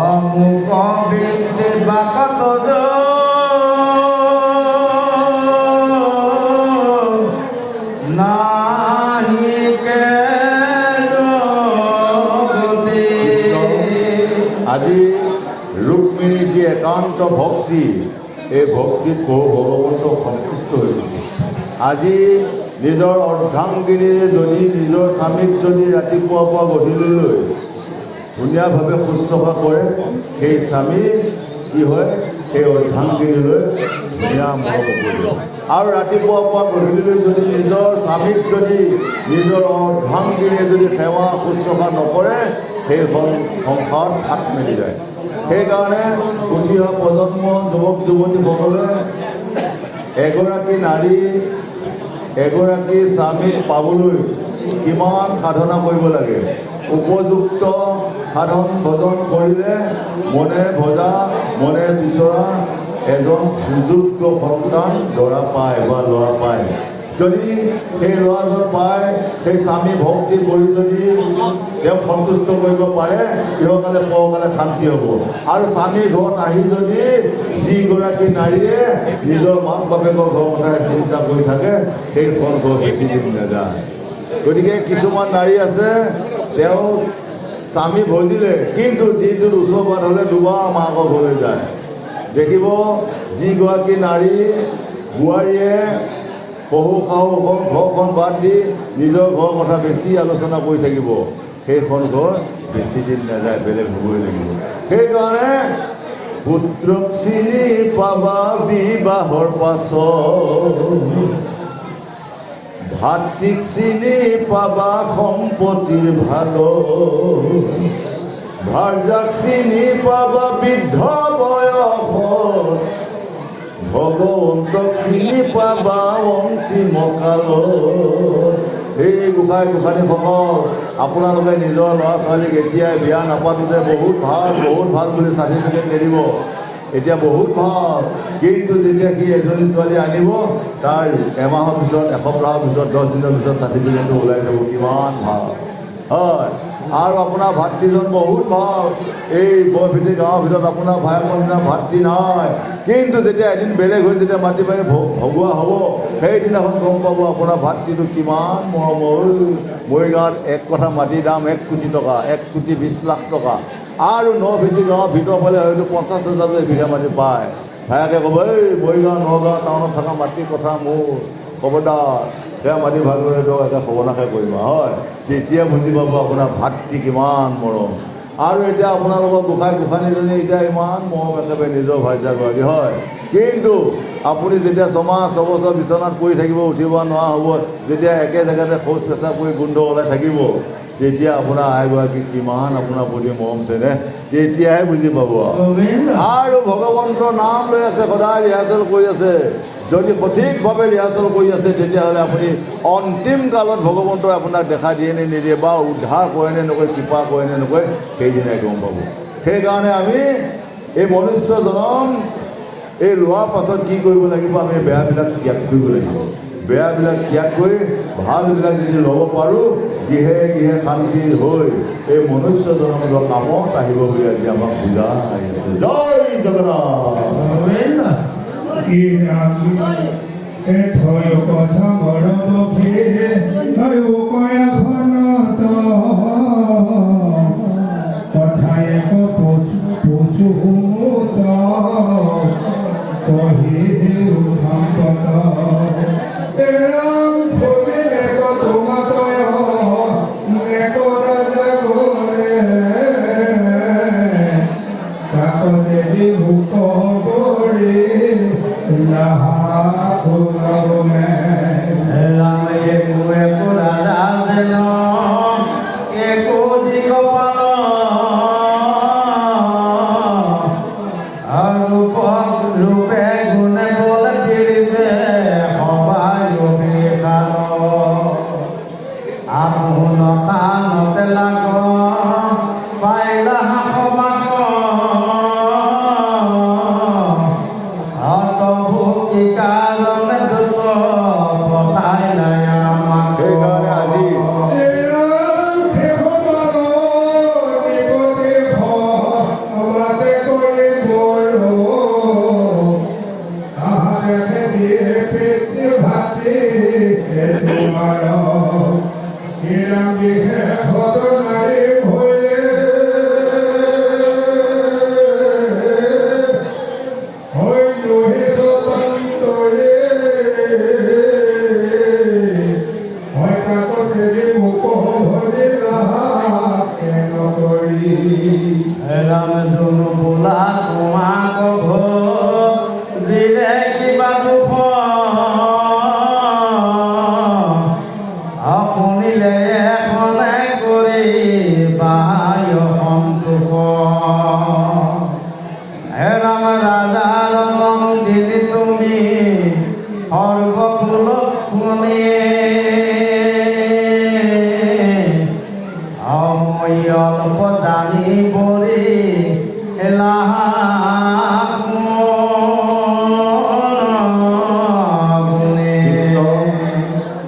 অমুক বিন্দে বাকত নাহি কে আজি ৰুক্মিণী যি একান্ত ভক্তি, এই ভক্তিত বহু ভগৱন্ত সন্তুষ্ট হৈছে। আজি নিজৰ অৰ্ধাংগিনীয়ে যদি নিজৰ স্বামীক যদি ৰাতিপুৱাৰ পৰা গধূলিলৈ ধুনীয়াভাৱে শুশ্ৰূষা কৰে, সেই স্বামী কি হয়, সেই অৰ্ধাংগিনীলৈ ধুনীয়া মৰম কৰিব। আৰু ৰাতিপুৱাৰ পৰা গধূলিলৈ যদি নিজৰ স্বামীক যদি নিজৰ অৰ্ধাংগিনীয়ে যদি সেৱা শুশ্ৰূষা নকৰে, সেইখন সংসাৰ হাত মেলি যায়। সেইকাৰণে উঠি অহা প্ৰজন্ম যুৱক যুৱতীসকলে এগৰাকী নাৰী এগৰাকী স্বামীক পাবলৈ কিমান সাধনা কৰিব লাগে। উপযুক্ত সাধন ভজন কৰিলে মনে ভজা মনে বিচৰা এজন সুযোগ্য সন্তান দৰা পায় বা ল'ৰা পায়। যদি সেই ল'ৰাজন পায়, সেই স্বামী ভক্তি কৰি যদি তেওঁক সন্তুষ্ট কৰিব পাৰে, ইহকালে পৰকালে শান্তি হ'ব। আৰু স্বামী ঘৰত আহি যদি যিগৰাকী নাৰীয়ে নিজৰ মাক বাপেকৰ ঘৰৰ কথাই চিন্তা কৰি থাকে, সেইখন ঘৰ বেছি দিন নাযায়। গতিকে কিছুমান নাৰী আছে, তেওঁ স্বামী ভজিলে কিন্তু দিনটোত ওচৰ বাদ হ'লে দুবাৰ মাকৰ ঘৰলৈ যায়। দেখিব যিগৰাকী নাৰী বোৱাৰীয়ে শহু শাহুখন ঘৰখন বাদ দি নিজৰ ঘৰৰ কথা বেছি আলোচনা কৰি থাকিব, সেইখন ঘৰ বেছি দিন নাযায়, বেলেগ হ'বই লাগিব। সেইকাৰণে পুত্ৰক চিনি পাবা বিবাহৰ পাছত, ভাতৃক চিনি পাবা সম্পত্তিৰ ভাগত, ভাৰ্যাক চিনি পাবা বৃদ্ধ বয়সত, ভগৱন্তক চিনি পাবা অন্তিম কালত। এই গোসাঁই গোসাঁনীসকল, আপোনালোকে নিজৰ ল'ৰা ছোৱালীক এতিয়াই বিয়া নাপাতোঁতে বহুত ভাল বুলি চাৰ্টিফিকেট নিদিব। এতিয়া বহুত ভাল, কিন্তু যেতিয়া সি এজনী ছোৱালী আনিব, তাৰ এমাহৰ পিছত, এসপ্তাহৰ পিছত, 10 দিনৰ পিছত চাৰ্টিফিকেটটো ওলাই যাব। কিমান ভাল হয়। আৰু আপোনাৰ ভাতৃজন বহুত ভাল। এই বৰভেটি গাঁৱৰ ভিতৰত আপোনাৰ ভায়েকৰ নিচিনা ভাতৃ নাই, কিন্তু যেতিয়া এদিন বেলেগ হৈ যেতিয়া মাটি পাৰি ভগোৱা হ'ব, সেইদিনাখন গম পাব আপোনাৰ ভাতৃটো কিমান মৰমৰ। মৰিগাঁৱত 1 কঠা মাটিৰ দাম 1 কোটি টকা, 1,20,00,000 টকা। আৰু নভেটি গাঁৱৰ ভিতৰ ফালে হয়তো 50,000 এবিঘা মাটি পায়। ভায়াকে ক'ব এই মৰিগাঁও নগাঁও টাউনত থকা মাটিৰ কথা মোৰ খবৰদাৰ, সেয়া মাটি ভাগ লৈ দিয়ক, একে সৰ্বনাশে কৰিবা হয়। তেতিয়া বুজি পাব আপোনাৰ ভাতৃ কিমান মৰম। আৰু এতিয়া আপোনালোকৰ গোসাঁনীজনী এতিয়া ইমান মৰম একেবাৰে নিজৰ ভাইজাগৰাকী হয়। কিন্তু আপুনি যেতিয়া 6 মাহ 6 বছৰ বিচনাত পৰি থাকিব, উঠিব নোৱাৰা হ'ব, যেতিয়া একে জেগাতে শৌচ পেচাব কৰি গোন্ধ ওলাই থাকিব, তেতিয়া আপোনাৰ আইগৰাকী কিমান আপোনাৰ প্ৰতি মৰম চেনেহ তেতিয়াহে বুজি পাব। আৰু ভগৱন্তৰ নাম লৈ আছে, সদায় ৰিহাৰ্চেল কৰি আছে। যদি সঠিকভাৱে ৰিহাৰ্চেল কৰি আছে তেতিয়াহ'লে আপুনি অন্তিম কালত ভগৱন্তই আপোনাক দেখা দিয়ে নে নিদিয়ে, বা উদ্ধাৰ কৰে নে নকৰে, কৃপা কৰে নে নকৰে, সেইদিনাই গম পাব। সেইকাৰণে আমি এই মনুষ্য জনম এই লোৱাৰ পাছত কি কৰিব লাগিব, আমি বেয়াবিলাক ত্যাগ কৰিব লাগিব। বেয়াবিলাক ত্যাগ কৰি ভালবিলাক যদি ল'ব পাৰোঁ, গৃহে গৃহে শান্তি হৈ এই মনুষ্য জনমৰ কামত আহিব বুলি আজি আমাক বুজাই আছে। জয় জগন্নাথ।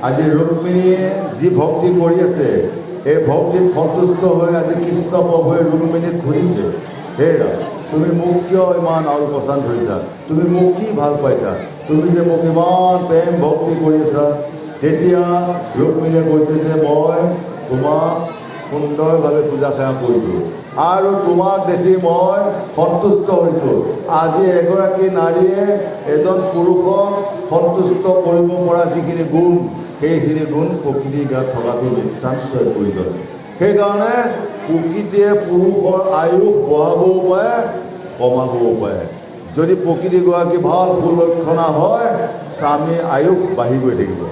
আজি ৰুক্মিণীয়ে যি ভক্তি কৰি আছে, এই ভক্তিত সন্তুষ্ট হৈ আজি কৃষ্ণ প্ৰভুৱে ৰুক্মিণীক ঘূৰিছে, হেৰা তুমি মোক কিয় ইমান আৰু পচন্দ ধৰিছা, তুমি মোক কি ভাল পাইছা, তুমি যে মোক ইমান প্ৰেম ভক্তি কৰি আছা। তেতিয়া ৰুক্মিণীয়ে কৈছে যে মই তোমাক সুন্দৰভাৱে পূজা সেৱা কৰিছোঁ আৰু তোমাক দেখি মই সন্তুষ্ট হৈছোঁ। আজি এগৰাকী নাৰীয়ে এজন পুৰুষক সন্তুষ্ট কৰিব পৰা যিখিনি গুণ, সেইখিনি গুণ প্ৰকৃতিৰ গাত থকাটো নিতান্তই প্ৰয়োজন। সেইকাৰণে প্ৰকৃতিয়ে পুৰুষৰ আয়ুস বঢ়াবও পাৰে, কমাবও পাৰে। যদি প্ৰকৃতিগৰাকী ভাল সুলক্ষণা হয়, স্বামীৰ আয়ুস বাঢ়ি গৈ থাকিব।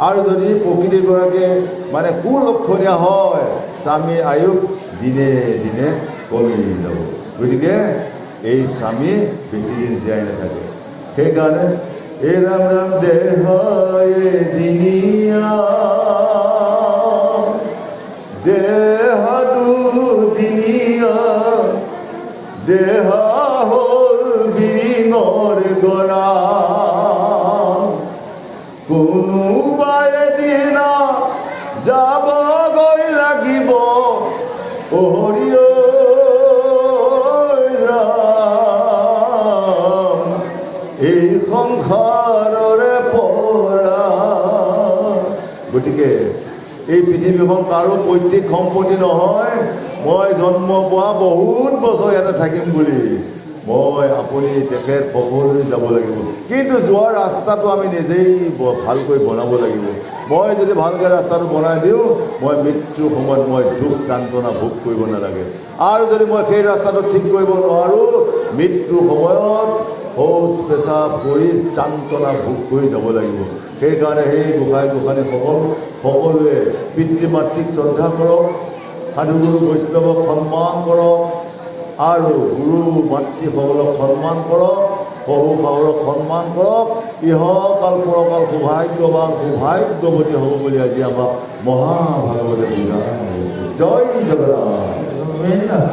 আৰু যদি প্ৰকৃতিগৰাকী মানে কুলক্ষণীয় হয়, স্বামীৰ আয়ুস দিনে দিনে কমি যাব। গতিকে এই স্বামী বেছিদিন জীয়াই নাথাকে। সেইকাৰণে এই ৰাম ৰাম দেহায়ে দিনিয়া দেহা দুদিনিয়া দেহা হ'ল বিৰিঙৰ গৰা কোনোবা এদিনা যাবগৈ লাগিব হৰি ৰাম এই সংসাৰৰে পৰা। গতিকে এই পৃথিৱীখন কাৰো পৈতৃক সম্পত্তি নহয়। মই জন্ম পোৱা বহুত বছৰ ইয়াতে থাকিম বুলি মই আপুনি তেখেত সকলোৱে যাব লাগিব, কিন্তু যোৱাৰ ৰাস্তাটো আমি নিজেই ভালকৈ বনাব লাগিব। মই যদি ভালকৈ ৰাস্তাটো বনাই দিওঁ, মই মৃত্যুৰ সময়ত মই দুখ যান্ত্ৰণা ভোগ কৰিব নালাগে। আৰু যদি মই সেই ৰাস্তাটো ঠিক কৰিব নোৱাৰোঁ, মৃত্যুৰ সময়ত শৌচ পেচাব কৰি যান্ত্ৰণা ভোগ কৰি যাব লাগিব। সেইকাৰণে সেই গোসাঁই গোসাঁনীসকল সকলোৱে পিতৃ মাতৃক শ্ৰদ্ধা কৰক, সাধুগুৰু বৈষ্ণৱক সন্মান কৰক, আৰু গুৰু মাতৃসকলক সন্মান কৰক, শহু শাহুৰক সন্মান কৰক। ইহকাল পৰকাল সৌভাগ্যৱান সৌভাগ্যৱতী হ'ব বুলি আজি আমাক মহাভাগৱতে বুজাই আছে। জয় জগন্নাথ।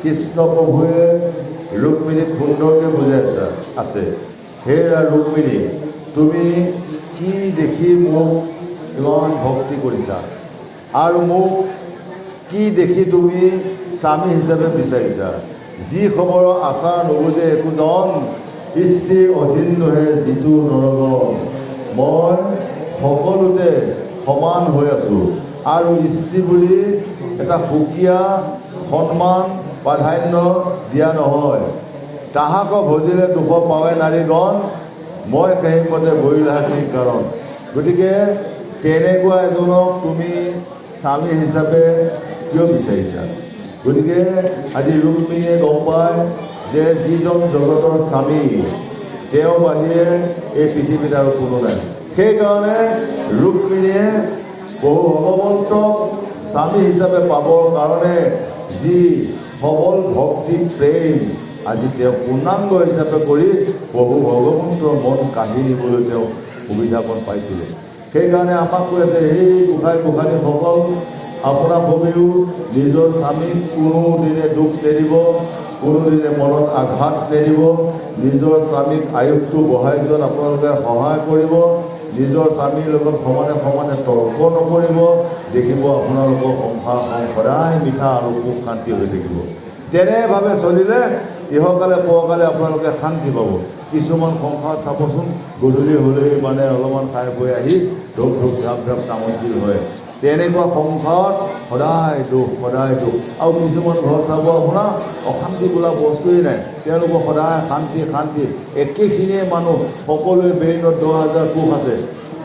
কৃষ্ণ প্ৰভুৱে ৰুক্মিণীক সুন্দৰকৈ বুজাই আছে, হে ৰুক্মিণী, তুমি কি দেখি মোক ইমান ভক্তি কৰিছা, আৰু মোক কি দেখি তুমি স্বামী হিচাপে বিচাৰিছা? যি সময়ৰ আচাৰ নুবুজে একোজন স্ত্ৰীৰ অধীন নহে যিটো নৰগণ। মই সকলোতে সমান হৈ আছোঁ, আৰু স্ত্ৰী বুলি এটা সুকীয়া সন্মান প্ৰাধান্য দিয়া নহয়। তাহাক ভজিলে দুখ পাৱে নাৰীগণ, মই সেইমতে বৰিলাহে কাৰণ। গতিকে তেনেকুৱা এজনক তুমি স্বামী হিচাপে কিয় বিচাৰিছা? গতিকে আজি ৰুক্মিণীয়ে গম পায় যে যিজন জগতৰ স্বামী তেওঁ বাহিৰে এই পৃথিৱীত আৰু কোনো নাই। সেইকাৰণে ৰুক্মিণীয়ে বহু ভগৱন্তক স্বামী হিচাপে পাবৰ কাৰণে যি সবল ভক্তি প্ৰেম আজি তেওঁ পূৰ্ণাংগ হিচাপে কৰি প্ৰভু ভগৱন্তৰ মন কাঢ়ি নিবলৈ তেওঁ সুবিধাকণ পাইছিলে। সেইকাৰণে আমাক কৈ আছে, সেই গোসাঁই গোসাঁনীসকল আপোনালোকেও নিজৰ স্বামীক কোনোদিনে দুখ নেদিব, কোনোদিনে মনত আঘাত নেদিব, নিজৰ স্বামীক আয়ুসটো বঢ়াই যোৱাত আপোনালোকে সহায় কৰিব, নিজৰ স্বামীৰ লগত সমানে সমানে তৰ্ক নকৰিব। দেখিব আপোনালোকৰ সংসাৰখন সদায় মিঠা আৰু সুখ শান্তি হৈ থাকিব। তেনেভাৱে চলিলে ইহকালে পৰকালে আপোনালোকে শান্তি পাব। কিছুমান সংসাৰত চাবচোন, গধূলি হ'লেই মানে অলপমান খাই বৈ আহি ঢোক ঢোক ঢাপ ঢাপ তামোলছিল হয়। তেনেকুৱা সংসাৰত সদায় দুখ সদায় দুখ। আৰু কিছুমান ঘৰত চাব আপোনাৰ অশান্তি বোলা বস্তুৱেই নাই, তেওঁলোকৰ সদায় শান্তি শান্তি। একেখিনিয়ে মানুহ, সকলোৱে ব্ৰেইনত 10,000 কোষ আছে,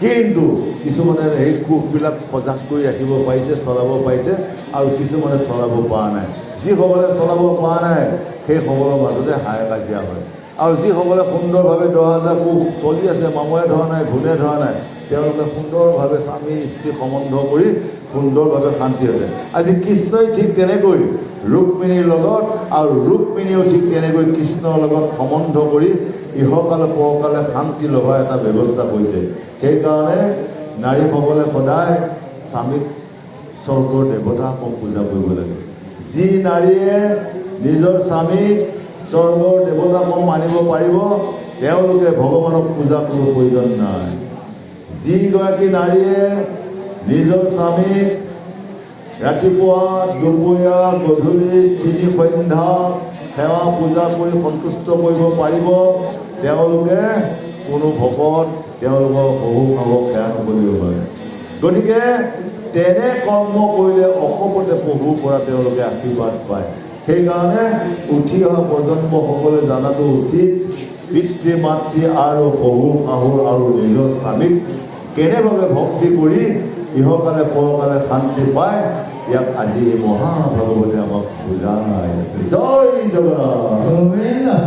কিন্তু কিছুমানে সেই কোষবিলাক সজাগ কৰি ৰাখিব পাৰিছে, চলাব পাৰিছে, আৰু কিছুমানে চলাব পৰা নাই। যিসকলে চলাব পৰা নাই সেইসকলৰ মাজতে হাই কাজিয়া হয়। আৰু যিসকলে সুন্দৰভাৱে 10,000 কোষ চলি আছে, মামৰে ধৰা নাই, ঘূণে ধৰা নাই, তেওঁলোকে সুন্দৰভাৱে স্বামী স্ত্ৰী সম্বন্ধ কৰি সুন্দৰভাৱে শান্তি হৈছে। আজি কৃষ্ণই ঠিক তেনেকৈ ৰুক্মিণীৰ লগত, আৰু ৰুক্মিণীয়েও ঠিক তেনেকৈ কৃষ্ণৰ লগত সম্বন্ধ কৰি ইহকালে পৰকালে শান্তি লভা এটা ব্যৱস্থা কৰিছে। সেইকাৰণে নাৰীসকলে সদায় স্বামীক স্বৰ্গৰ দেৱতাকক পূজা কৰিব লাগে। যি নাৰীয়ে নিজৰ স্বামীক স্বৰ্গৰ দেৱতাকক মানিব পাৰিব, তেওঁলোকে ভগৱানক পূজা কৰিব প্ৰয়োজন নাই। যিগৰাকী নাৰীয়ে নিজৰ স্বামীক ৰাতিপুৱা দুপৰীয়া গধূলি 3 সন্ধ্যা সেৱা পূজা কৰি সন্তুষ্ট কৰিব পাৰিব, তেওঁলোকে কোনো ভকত তেওঁলোকৰ শহু শাহুক সেৱা নকৰিব পাৰে। গতিকে তেনে কৰ্ম কৰিলে অকপতে প্ৰভুৰ পৰা তেওঁলোকে আশীৰ্বাদ পায়। সেইকাৰণে উঠি অহা প্ৰজন্মসকলে জনাটো উচিত, পিতৃ মাতৃ আৰু শহু শাহু আৰু নিজৰ স্বামীক কেনেভাৱে ভক্তি কৰি ইহকালে পৰকালে শান্তি পায়, ইয়াক আজি এই মহাভাগৱতে আমাক বুজাই আছে। জয় জগন্নাথ।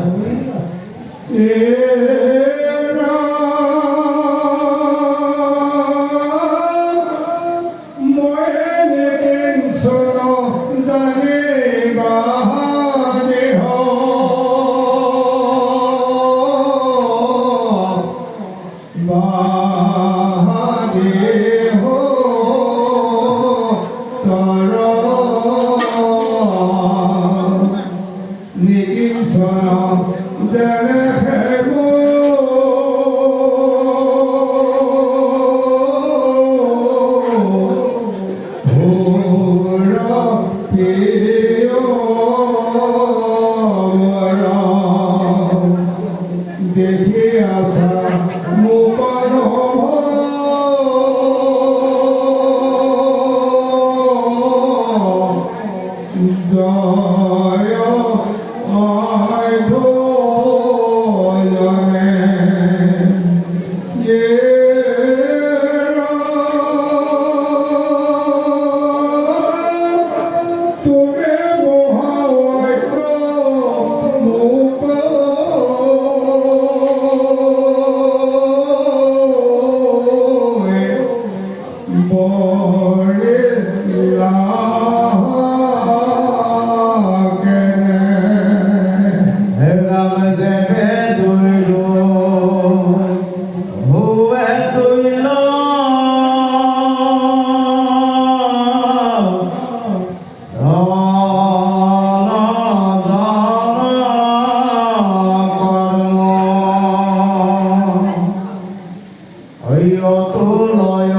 হইয়তুলয়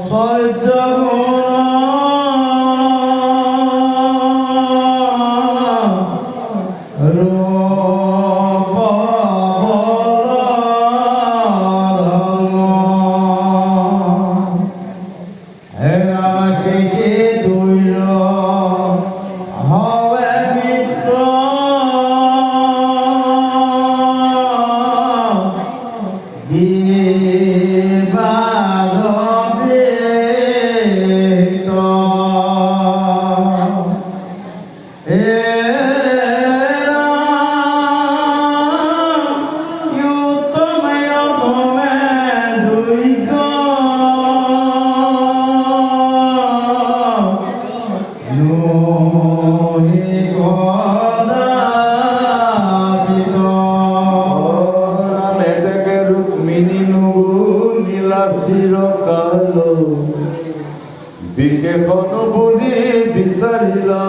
সহ্য গুণ চিৰকাল বিশেষণ বুজি বিচাৰিলা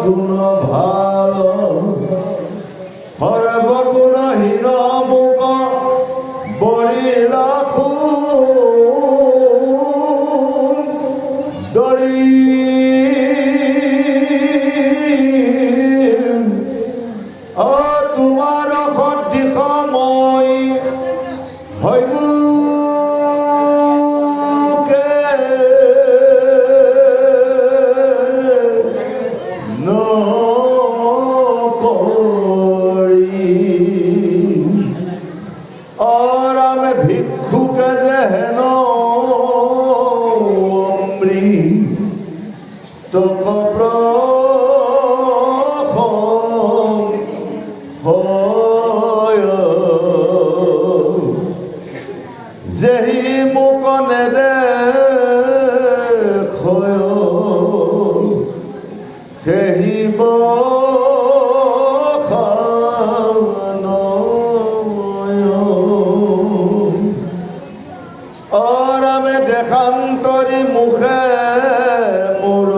গুণ ভাল সৰ্বগুণহীন মোক বৰিলা দৰি তোমাৰ সদৃশ মই হৈবুকে নকৰি আমি ভিক্ষুকে যেন অমৃতক যেহি মোক নেদেখয় সেহি আমি দেশান্তৰী মুখে মোৰ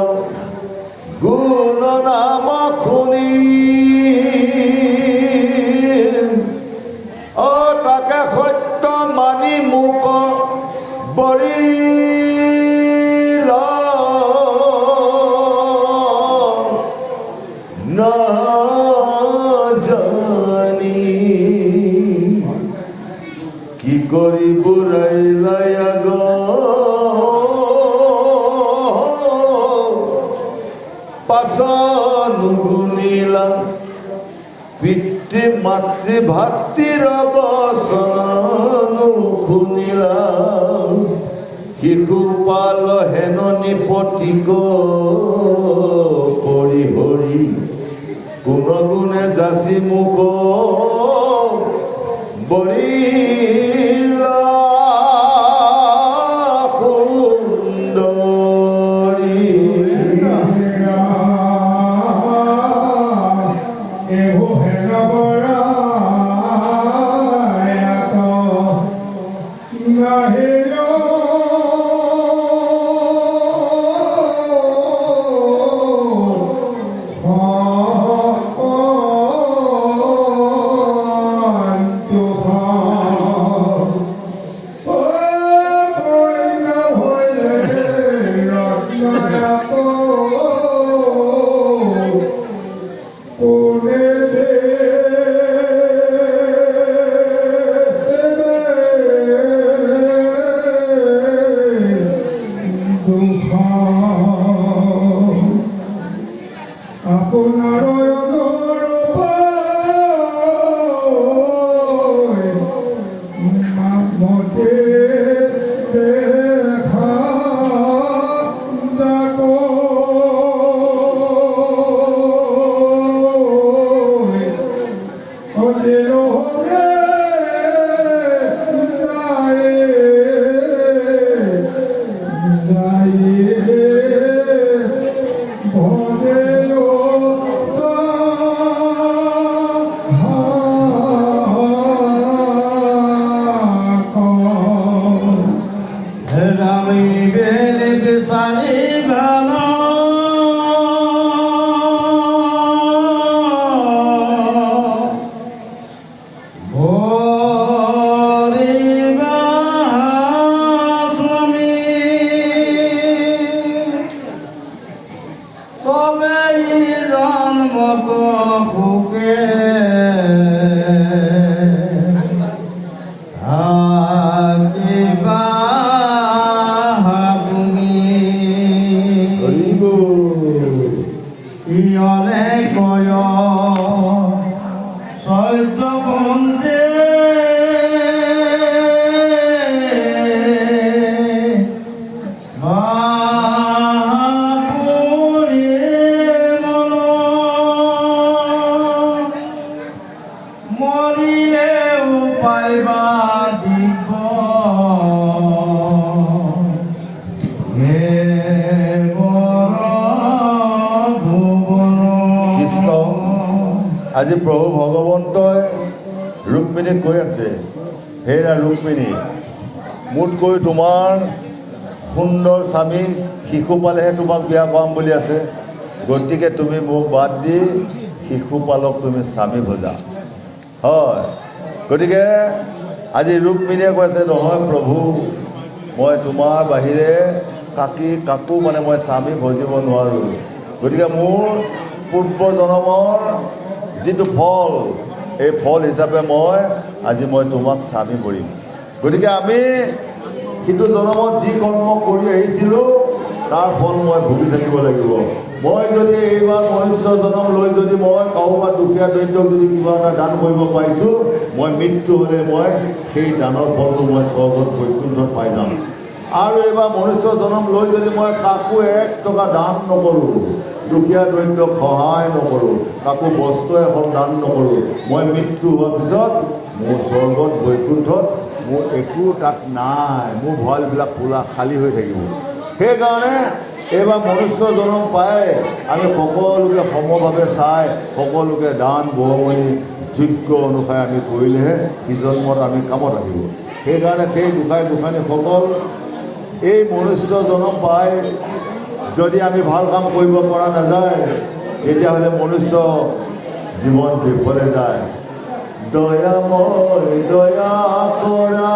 গুণ নাম শুনি তাকে সত্য মানি মোক বৰিলা নাজানি কি কৰি বুঢ়াইলাই আগ পাছা নুগুণিলা পিতৃ মাতৃ ভাতৃৰ বচন শুনিলা শিশু পাল হেন নিপতিক পৰিহৰি কোন গুণে যাচি মোক বৰিলা আজি প্ৰভু ভগৱন্তই ৰুক্মিণীক কৈ আছে, হেৰা ৰুক্মিণী মোতকৈ তোমাৰ সুন্দৰ স্বামী শিশু পালেহে তোমাক বিয়া কৰাম বুলি আছে, গতিকে তুমি মোক বাদ দি শিশুপালক তুমি স্বামী ভজা। হয়, গতিকে আজি ৰুক্মিণীয়ে কৈছে নহয় প্ৰভু, মই তোমাৰ বাহিৰে কাকো মই স্বামী ভজিব নোৱাৰোঁ, গতিকে মোৰ পূৰ্বজন্মৰ যিটো ফল, এই ফল হিচাপে আজি তোমাক স্বামী কৰিম। গতিকে আমি সিটো জন্মত যি কৰ্ম কৰি আহিছিলোঁ তাৰ ফল মই ভুগি থাকিব লাগিব। মই যদি এইবাৰ মনুষ্য জন্ম লৈ যদি মই কাৰোবাৰ দুখীয়া দৰিদ্ৰক যদি কিবা এটা দান কৰিব পাৰিছোঁ, মই মৃত্যু হ'লে সেই দানৰ ফলটো স্বৰ্গত বৈকুণ্ঠত পাই যাম। আৰু এইবাৰ মনুষ্য জন্ম লৈ যদি মই কাকো 1 টকা দান নকৰোঁ, দুখীয়া দৰিদ্ৰক সহায় নকৰোঁ, কাকো বস্ত্ৰ এখন দান নকৰোঁ, মই মৃত্যু হোৱাৰ পিছত মোৰ স্বৰ্গত বৈকুণ্ঠত মোৰ একো তাত নাই, মোৰ ভঁৰালবিলাক খোলা খালী হৈ থাকিব। সেইকাৰণে এইবাৰ মনুষ্য জন্ম পাই আমি সকলোকে সমভাৱে চাই সকলোকে দান বৰঙণি যোগ্য অনুসাৰে আমি কৰিলেহে সি জন্মত আমি কামত আহিব। সেইকাৰণে সেই গোসাঁই গোসাঁনীসকল এই মনুষ্য জন্ম পাই যদি আমি ভাল কাম কৰিব পৰা নাযায়, তেতিয়াহ'লে মনুষ্য জীৱন বিফলে যায়। দয়াময় দয়া কৰা,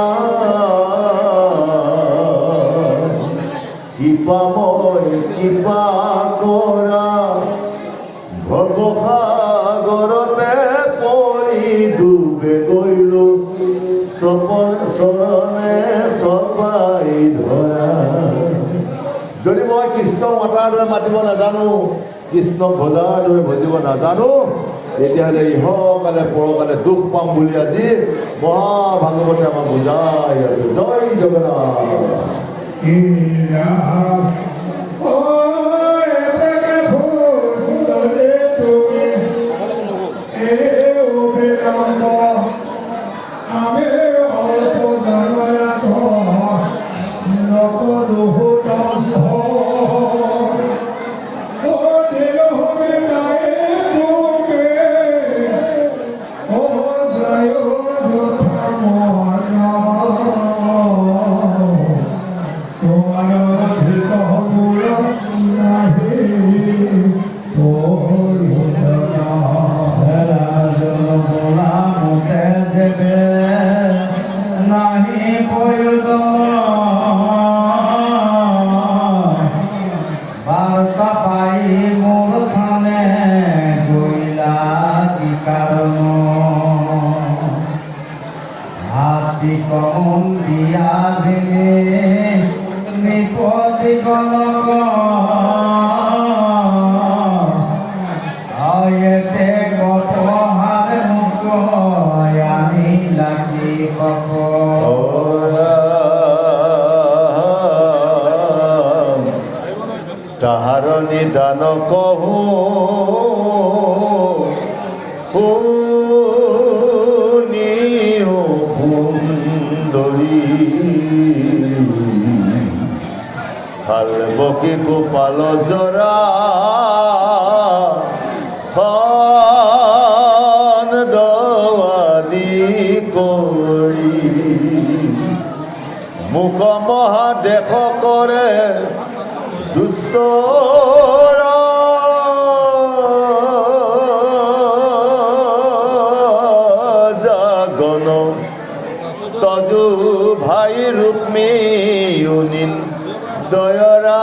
কৃপাময় কৃপা কৰা, ভৱসাগৰতে পৰি ডুবে গৈলো, চৰণে চপাই ধৰা। যদি মই কৃষ্ণক মাতাৰ দৰে মাতিব নাজানো, কৃষ্ণক ভজাৰ দৰে ভজিব নাজানো, তেতিয়াহ'লে ইহকালে পৰকালে দুখ পাম বুলি আজি মহাভাগৱতে আমাক বুজাই আছে। জয় জগন্নাথ। তাহাৰ নিদান কহো শুনিও সুন্দৰী, শালবকী গোপাল জৰা দৱাদি কৰি, মুখ মহাদেশ কৰে দুষ্ট জাগন, তজু ভাই ৰুক্মিণী দয়ৰা